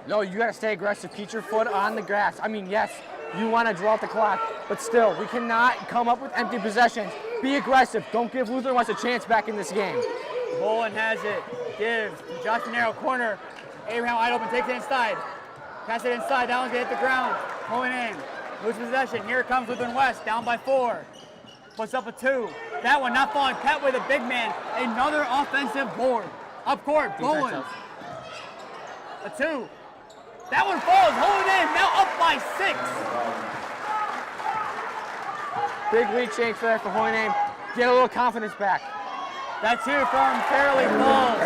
No, you got to stay aggressive. Keep your foot on the grass. I mean, yes, you want to draw out the clock, but still, we cannot come up with empty possessions. Be aggressive. Don't give Lutheran West a chance back in this game. Bolin has it. Gives. Josh Pinero, corner. Abraham wide open, takes it inside. Pass it inside. That one's going to hit the ground. Holy Name. Loses possession. Here comes Lutheran West, down by 4. Puts up a 2. That one not falling. Petway, the big man. Another offensive board. Up court, Bolin. A 2. That one falls. Holy Name now up by 6. Big lead change there for Holy Name. Get a little confidence back. That 2 from Fairley falls.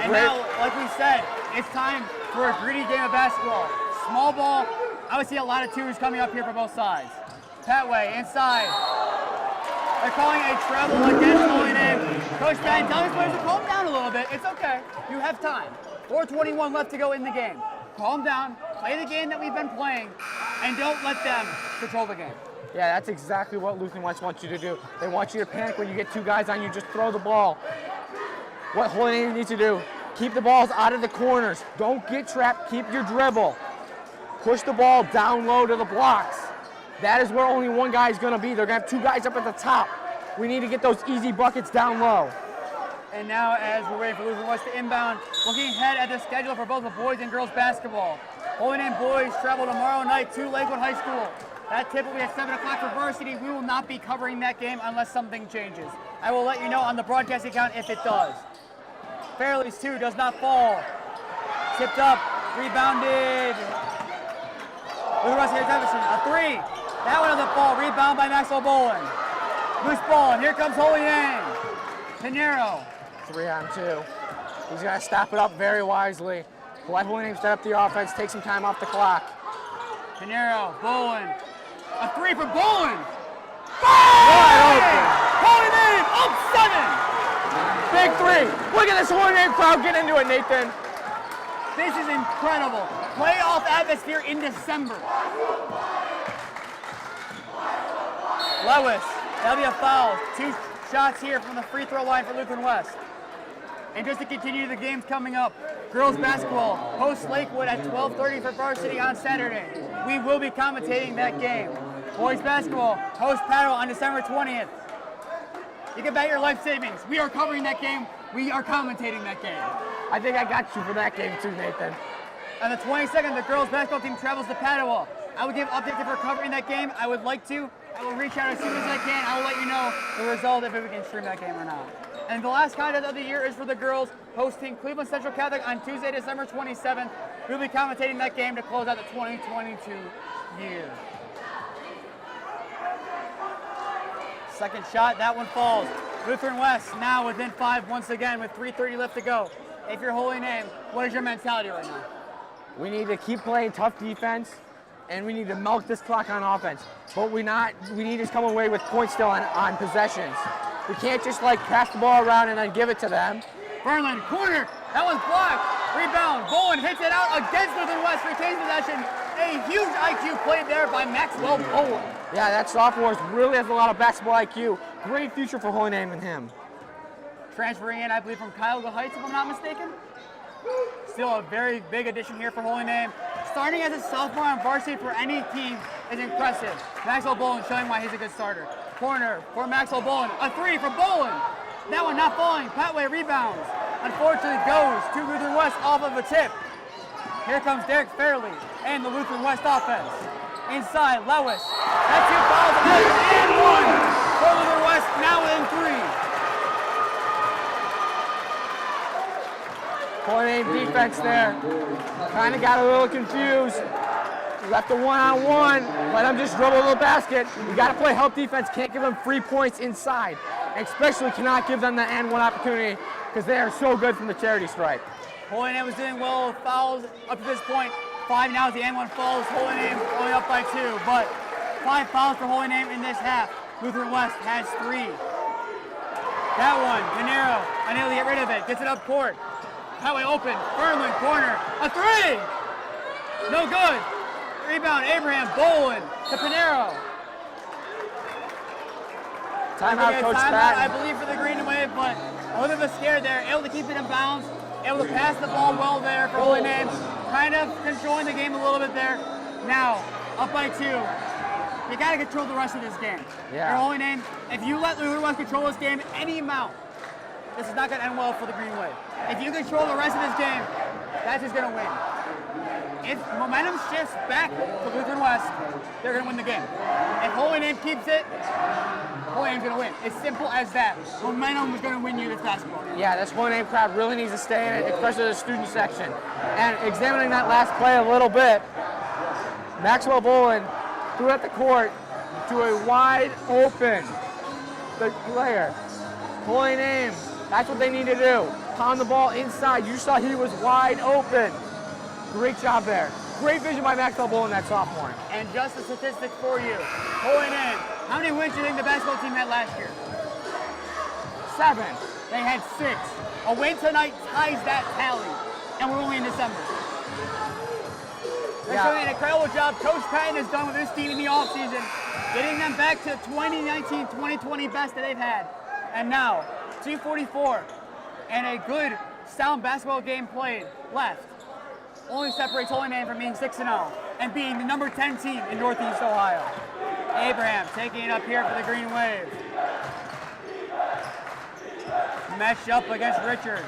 And now, like we said, it's time for a gritty game of basketball. Small ball. I would see a lot of 2s coming up here for both sides. Petway inside. They're calling a travel against Holy Name. Coach Patton telling his players to calm down a little bit. It's okay. You have time. 4:21 left to go in the game. Calm down, play the game that we've been playing, and don't let them control the game. Yeah, that's exactly what Lutheran West wants you to do. They want you to panic when you get 2 guys on you, just throw the ball. What Holy Name needs to do, keep the balls out of the corners. Don't get trapped, keep your dribble. Push the ball down low to the blocks. That is where only one guy is gonna be. They're gonna have 2 guys up at the top. We need to get those easy buckets down low. And now, as we're waiting for Lutheran West to inbound, looking ahead at the schedule for both the boys and girls basketball. Holy Name boys travel tomorrow night to Lakewood High School. That tip will be at 7 o'clock for Varsity. We will not be covering that game unless something changes. I will let you know on the broadcast account if it does. Fairley's 2 does not fall. Tipped up, rebounded. Lutheran West here, Jefferson, a 3. That one doesn't fall. Rebound by Maxwell Bolin. Loose ball, and here comes Holy Name. Pinero. 3 on 2. He's got to stop it up very wisely. Let Holy Name set up the offense, take some time off the clock. Pinero, Bolin. A 3 for Bolin. Wide open. Holy Name up three. Look at this Holy Name crowd get into it, Nathan. This is incredible. Playoff atmosphere in December. Lewis, that'll be a foul. 2 shots here from the free throw line for Lutheran West. And just to continue the games coming up, girls basketball hosts Lakewood at 12:30 for Varsity on Saturday. We will be commentating that game. Boys basketball hosts Paddle on December 20th. You can bet your life savings. We are covering that game. We are commentating that game. I think I got you for that game too, Nathan. On the 22nd, the girls basketball team travels to Padua. I will give updates if we're covering that game. I would like to. I will reach out as soon as I can. I will let you know the result if we can stream that game or not. And the last contest of the year is for the girls, hosting Cleveland Central Catholic on Tuesday, December 27th. We'll be commentating that game to close out the 2022 year. Second shot, that one falls. Lutheran West now within 5 once again with 3:30 left to go. If you're Holy Name, what is your mentality right now? We need to keep playing tough defense, and we need to milk this clock on offense. But we need to come away with points still on possessions. We can't just like pass the ball around and then give it to them. Fernlund, corner, that one's blocked. Rebound, Bowen hits it out against Lutheran West, retains possession. A huge IQ play there by Maxwell Bowen. Yeah, that sophomore really has a lot of basketball IQ. Great future for Holy Name and him. Transferring in, I believe, from Cuyahoga Heights, if I'm not mistaken. Still a very big addition here for Holy Name. Starting as a sophomore on varsity for any team is impressive. Maxwell Bowen showing why he's a good starter. Corner for Maxwell Bowen. A three for Bowen. That one not falling. Patway rebounds. Unfortunately goes to Lutheran West off of a tip. Here comes Derek Fairley and the Lutheran West offense. Inside, Lewis. That's 2 fouls and 1 for Lutheran West, now within 3. Holy Name defense there. Kind of got a little confused. Left a one-on-one, let them just dribble the basket. You got to play help defense. Can't give them free points inside. Especially cannot give them the and one opportunity because they are so good from the charity stripe. Holy Name was doing well with fouls up to this point. 5 now as the and one falls. Holy Name only up by 2, but 5 fouls for Holy Name in this half. Lutheran West has 3. That one, Pinero, unable to get rid of it. Gets it up court. Highway open. Fernlund corner. A 3. No good. Rebound, Abraham, Bowen to Pinero. Timeout, Coach Pat. I believe for the Green Wave, but a little bit scared there. Able to keep it in bounds. Able to pass the ball well there for Holy Name. Kind of controlling the game a little bit there. Now, up by 2. You got to control the rest of this game. Yeah. For Holy Name, if you let Lutheran West control this game any amount, this is not going to end well for the Green Wave. If you control the rest of this game, that's who's going to win. If momentum shifts back to Lutheran West, they're going to win the game. If Holy Name keeps it, Holy Name's going to win. It's simple as that. Momentum is going to win you this basketball game. Yeah, this Holy Name crowd really needs to stay in it, especially the student section. And examining that last play a little bit, Maxwell Bowen threw at the court to a wide open player. Holy Name, that's what they need to do. Pound the ball inside. You saw he was wide open. Great job there. Great vision by Maxwell Bowen, that sophomore. And just a statistic for you. Holy Name, how many wins do you think the basketball team had last year? 7. They had 6. A win tonight ties that tally. And we're only in December. They're doing an incredible job. Coach Patton has done with this team in the offseason, getting them back to 2019-2020 best that they've had. And now, 2:44 and a good, sound basketball game played left. Only separates Holy Name from being 6-0 and being the number 10 team in Northeast Ohio. Abraham taking it up here for the Green Wave. Mesh up against Richard.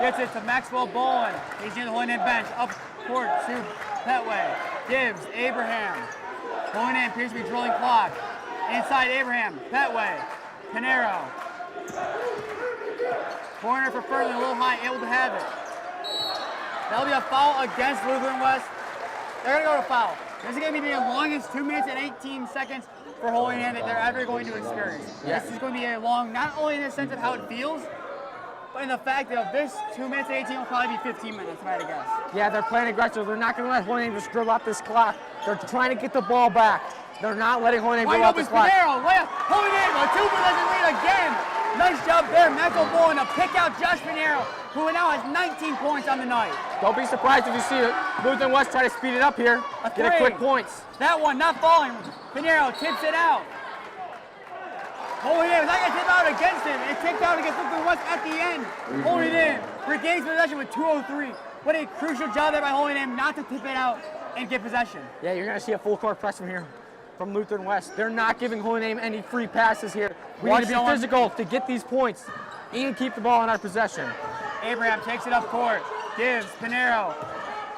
Gets it to Maxwell Bowen. He's near the Holy Name bench. Up court to Petway. Gives Abraham. Holy Name appears to be drilling clock. Inside Abraham. Petway. Pinero. Corner for Fernlund, a little high, able to have it. That'll be a foul against Lutheran West. They're going to go to foul. This is going to be the longest 2 minutes and 18 seconds for Holy Name that they're ever going to experience. Yeah. This is going to be a long, not only in the sense of how it feels, but in the fact that this 2 minutes and 18 will probably be 15 minutes, if I had to guess. Yeah, they're playing aggressive. They're not going to let Holy Name just dribble out this clock. They're trying to get the ball back. They're not letting Holy Name dribble out this clock. Holy Name, a 2-possession lead again. Nice job there, Maxwell Bowen to pick out Josh Pinheiro, who now has 19 points on the night. Don't be surprised if you see Lutheran West try to speed it up here. Get a quick points. That one not falling. Pinheiro tips it out. Holding in, not going to tip out against him. It tipped out against Lutheran West at the end. Holding in, regains possession with 2:03. What a crucial job there by Holding in not to tip it out and get possession. Yeah, you're going to see a full court press from here, from Lutheran West. They're not giving Holy Name any free passes here. We need to be physical to get these points and keep the ball in our possession. Abraham takes it up court, gives Pinheiro,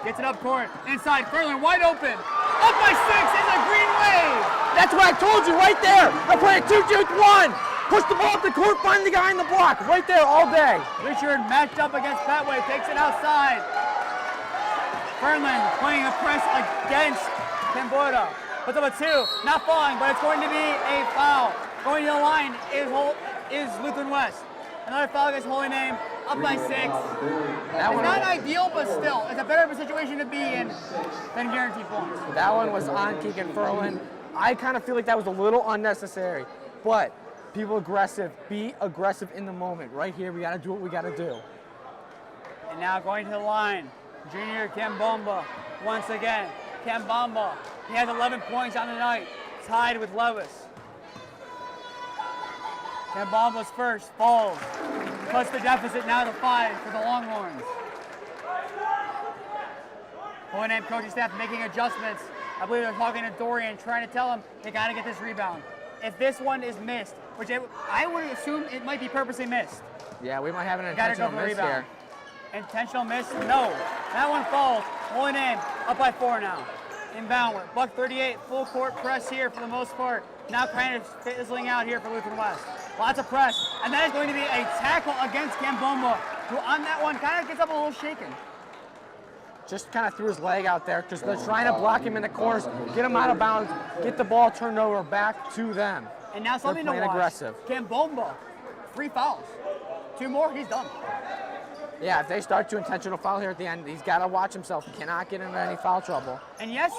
gets it up court, inside, Fernlund wide open. Up by 6 is a green wave. That's what I told you right there. I played 2-2-1. Push the ball up the court, find the guy in the block. Right there all day. Richard matched up against Petway, takes it outside. Fernlund playing a press against Tambora. Puts up a 2, not falling, but it's going to be a foul. Going to the line is Lutheran West. Another foul against Holy Name, up by 6. It's not ideal, but still, it's a better situation to be in than guaranteed points. That one was on Keegan Fernlund. I kind of feel like that was a little unnecessary, but people aggressive, be aggressive in the moment. Right here, we got to do what we got to do. And now going to the line, junior Kambomba once again. Kambomba, he has 11 points on the night, tied with Lewis. Kambomba's first, falls. Cuts the deficit now to 5 for the Longhorns. Holy Name coaching staff making adjustments. I believe they're talking to Dorian, trying to tell him they got to get this rebound. If this one is missed, which I would assume it might be purposely missed. Yeah, we might have an intentional miss here. Intentional miss? No. That one falls. Holy Name up by 4 now. Inbound. Buck 38, full court press here for the most part. Now kind of fizzling out here for Lutheran West. Lots of press. And that is going to be a tackle against Kambomba, who on that one kind of gets up a little shaken. Just kind of threw his leg out there because they're trying to block him in the corners, get him out of bounds, get the ball turned over back to them. And now something to watch. Aggressive. Kambomba, 3 fouls. 2 more, he's done. Yeah, if they start to intentional foul here at the end, he's got to watch himself. He cannot get into any foul trouble. And yes,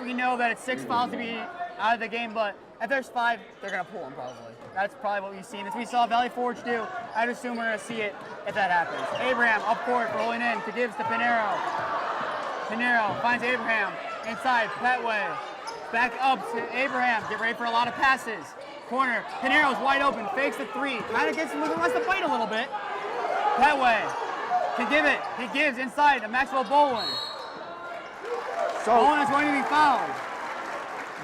we know that it's 6 fouls to be out of the game, but if there's 5, they're going to pull him probably. That's probably what we've seen. As we saw Valley Forge do, I'd assume we're going to see it if that happens. Abraham up court, rolling in to gives to Pinheiro. Pinheiro finds Abraham inside, Petway. Back up to Abraham, get ready for a lot of passes. Corner, Pinheiro's wide open, fakes the 3, kind of gets Lutheran West to fight a little bit. Petway can give it, he gives inside to Maxwell Bowen. Bowen is going to be fouled.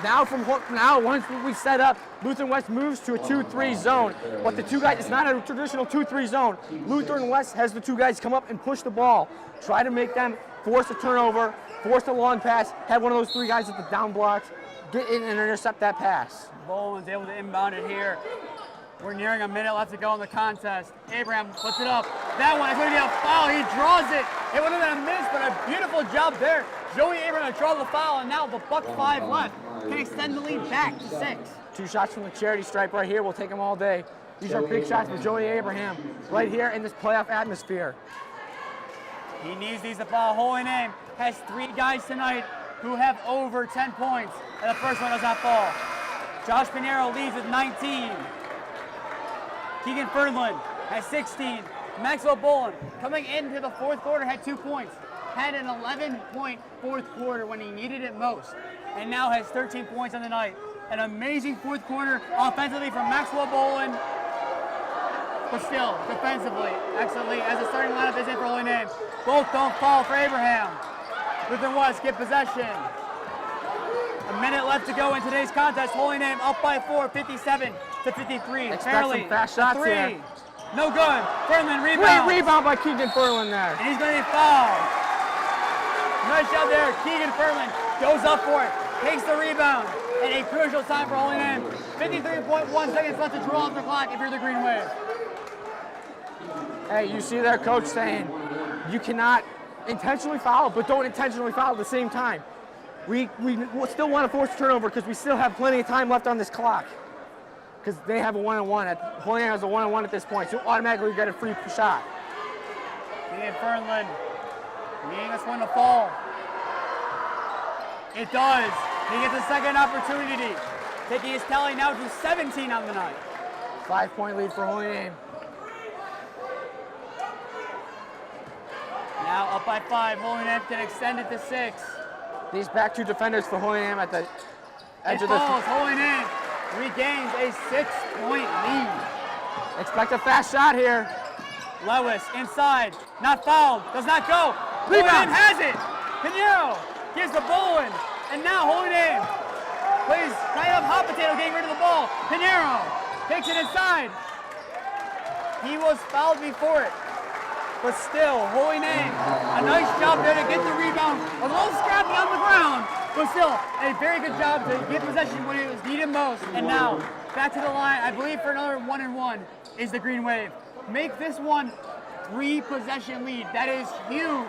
Now, once we set up, Lutheran West moves to a 2-3 zone. But the 2 guys, it's not a traditional 2-3 zone. Lutheran West has the 2 guys come up and push the ball. Try to make them force a turnover, force a long pass, have one of those 3 guys at the down blocks, get in and intercept that pass. Bowen's able to inbound it here. We're nearing a minute left to go in the contest. Abraham puts it up. That one is going to be a foul. He draws it. It would have been a miss, but a beautiful job there. Joey Abraham draws the foul, and now the Buck 5 left can extend the lead back to 6. 2 shots from the charity stripe right here. We'll take them all day. These are big shots for Joey Abraham right here in this playoff atmosphere. He needs these to fall. Holy Name has 3 guys tonight who have over 10 points, and the first one does not fall. Josh Pinheiro leads with 19. Keegan Fernlund has 16. Maxwell Bowen, coming into the 4th quarter, had 2 points. Had an 11-point 4th quarter when he needed it most, and now has 13 points on the night. An amazing 4th quarter offensively from Maxwell Bowen, but still, defensively, excellently, as a starting lineup is in for Holy Name. Both don't fall for Abraham. Lutheran West get possession. A minute left to go in today's contest. Holy Name up by 4, 57 to 53. Expect some fast shots 3. here. No good. Fernlund rebound. Great rebound by Keegan Fernlund there. And he's going to be fouled. Nice job there. Keegan Fernlund goes up for it, takes the rebound, and a crucial time for Holy Name. 53.1 seconds left to draw off the clock if you're the Green Wave. Hey, you see their coach saying you cannot intentionally foul, but don't intentionally foul at the same time. We still want to force a turnover because we still have plenty of time left on this clock. Because they have a 1-on-1. Holy Name has a 1-on-1 at this point, so automatically get a free shot. Keegan Fernlund needing this one to fall. It does. He gets a second opportunity. taking his tally now to 17 on the night. 5-point lead for Holy Name. Now up by 5, Holy Name can extend it to 6. These back two defenders for Holy Name at the edge of the falls. Holy Name regains a 6-point lead. Expect a fast shot here. Lewis inside, not fouled, does not go. Holy Name has it. Pinheiro gives the Bolin, and now Holy Name plays kind of hot potato getting rid of the ball. Pinheiro takes it inside. He was fouled before it, but still, Holy Name, a nice job there to get the rebound. A little scrappy on the ground, but still a very good job to get possession when it was needed most. And now, back to the line, I believe for another 1-and-1 is the Green Wave. Make this one 3-possession lead. That is huge.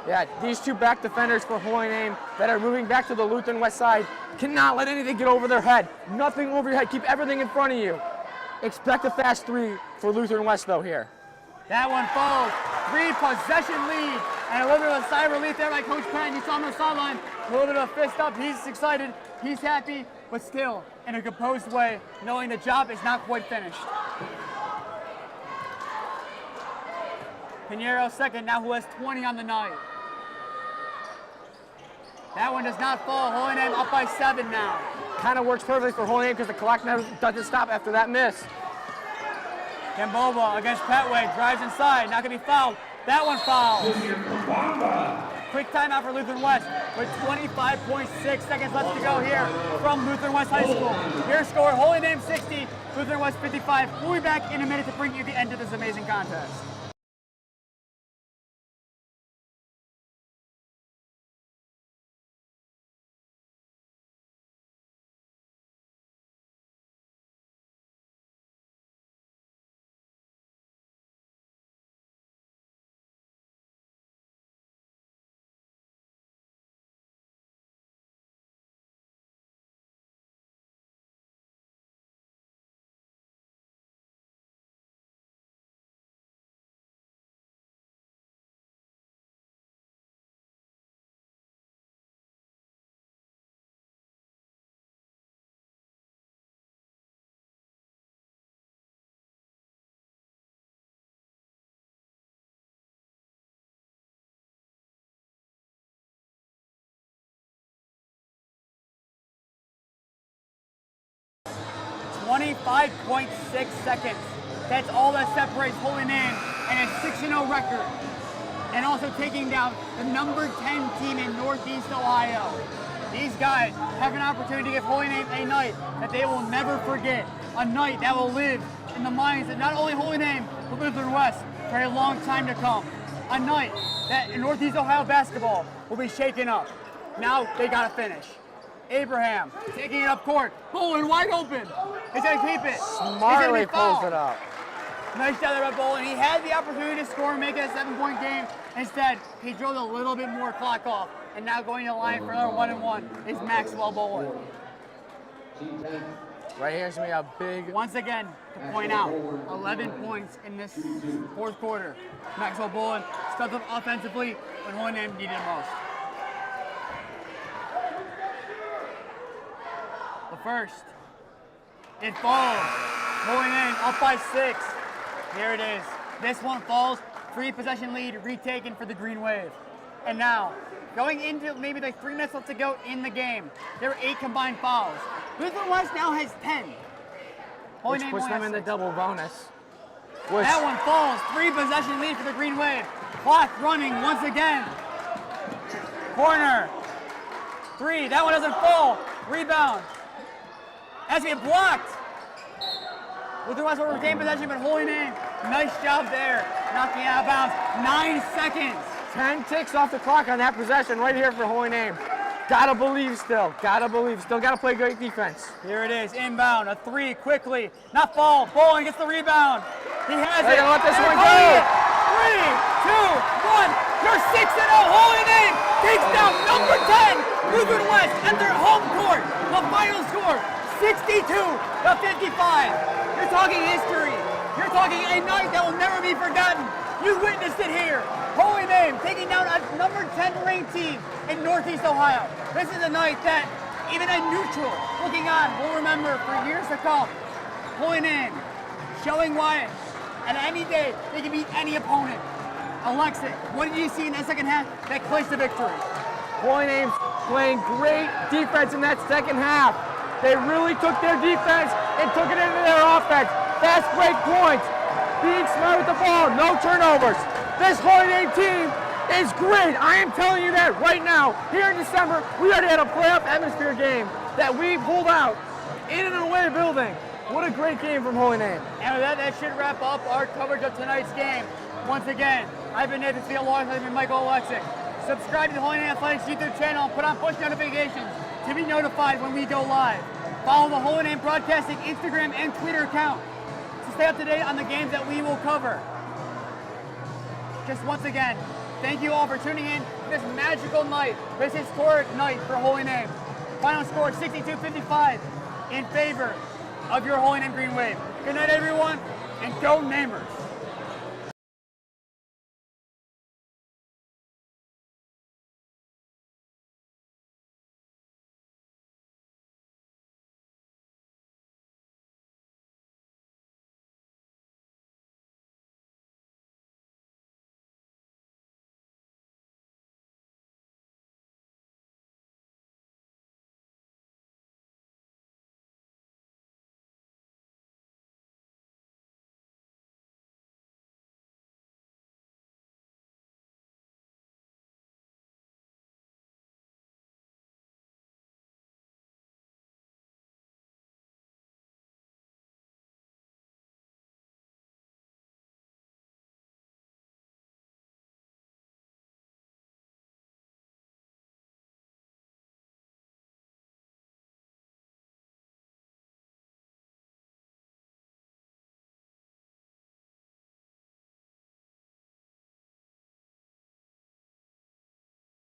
Yeah, these two back defenders for Holy Name that are moving back to the Lutheran West side cannot let anything get over their head. Nothing over your head. Keep everything in front of you. Expect a fast 3 for Lutheran West, though, here. That one falls. 3-possession lead. And a little bit of a sigh of relief there by Coach Patton. You saw him on the sideline. A little bit of a fist up. He's excited. He's happy, but still in a composed way, knowing the job is not quite finished. Pinheiro second, now who has 20 on the night. That one does not fall. Holy Name up by 7 now. Kind of works perfectly for Holy Name because the clock never doesn't stop after that miss. Gamboba against Petway, drives inside, not gonna be fouled. That one fouled. Quick timeout for Lutheran West with 25.6 seconds left to go here from Lutheran West High School. Your score, Holy Name 60, Lutheran West 55. We'll be back in a minute to bring you the end of this amazing contest. .6 seconds. That's all that separates Holy Name and a 6-0 record. And also taking down the number 10 team in Northeast Ohio. These guys have an opportunity to give Holy Name a night that they will never forget. A night that will live in the minds of not only Holy Name, but Lutheran West for a long time to come. A night that in Northeast Ohio basketball will be shaken up. Now they gotta finish. Abraham taking it up court. Bolin wide open. He's going to keep it. Smartly pulls it up. Nice job there by Bolin. He had the opportunity to score and make it a 7-point game. Instead, he drove a little bit more clock off. And now going to the line for another 1-and-1 is Maxwell Bolin. Right here's going to be a big... Once again, to point out, 11 points in this fourth quarter. Maxwell Bolin stepped up offensively when Holy Name needed it most. But first, it falls. Holy Name up by 6. Here it is. This one falls. 3-possession lead retaken for the Green Wave. And now, going into maybe like 3 minutes left to go in the game, there were 8 combined fouls. Lutheran West now has 10. Holy Which Name puts them in the 6. double bonus. That one falls. 3-possession lead for the Green Wave. Clock running once again. Corner. 3. That one doesn't fall. Rebound. Has to get blocked. Lutheran West will retain possession, but Holy Name, nice job there. Knocking it out of bounds. 9 seconds. 10 ticks off the clock on that possession right here for Holy Name. Gotta believe still. Gotta believe. Still gotta play great defense. Here it is. Inbound. A 3 quickly. Not fall. Bolin gets the rebound. He has They're it. gonna let this one They're go. calling it. 3, 2, 1. Your 6-0 Holy Name takes down number 10 Lutheran West at their home court. The final score, 62-55. You're talking history. You're talking a night that will never be forgotten. You witnessed it here. Holy Name taking down a number 10 ranked team in Northeast Ohio. This is a night that even a neutral looking on will remember for years to come. Holy Name, showing why on any day they can beat any opponent. Alexic, what did you see in that second half that clinched the victory? Holy Name's playing great defense in that second half. They really took their defense and took it into their offense. Fast break points, being smart with the ball, no turnovers. This Holy Name team is great. I am telling you that right now. Here in December, we already had a playoff atmosphere game that we pulled out in an away building. What a great game from Holy Name. And with that should wrap up our coverage of tonight's game. Once again, I've been Nathan Steele, alongside I've been Michael Alexic. Subscribe to the Holy Name Athletics YouTube channel and put on push notifications to be notified when we go live. Follow the Holy Name Broadcasting Instagram and Twitter account to stay up to date on the games that we will cover. Just once again, thank you all for tuning in to this magical night, this historic night for Holy Name. Final score 62-55 in favor of your Holy Name Green Wave. Good night, everyone, and go Namers.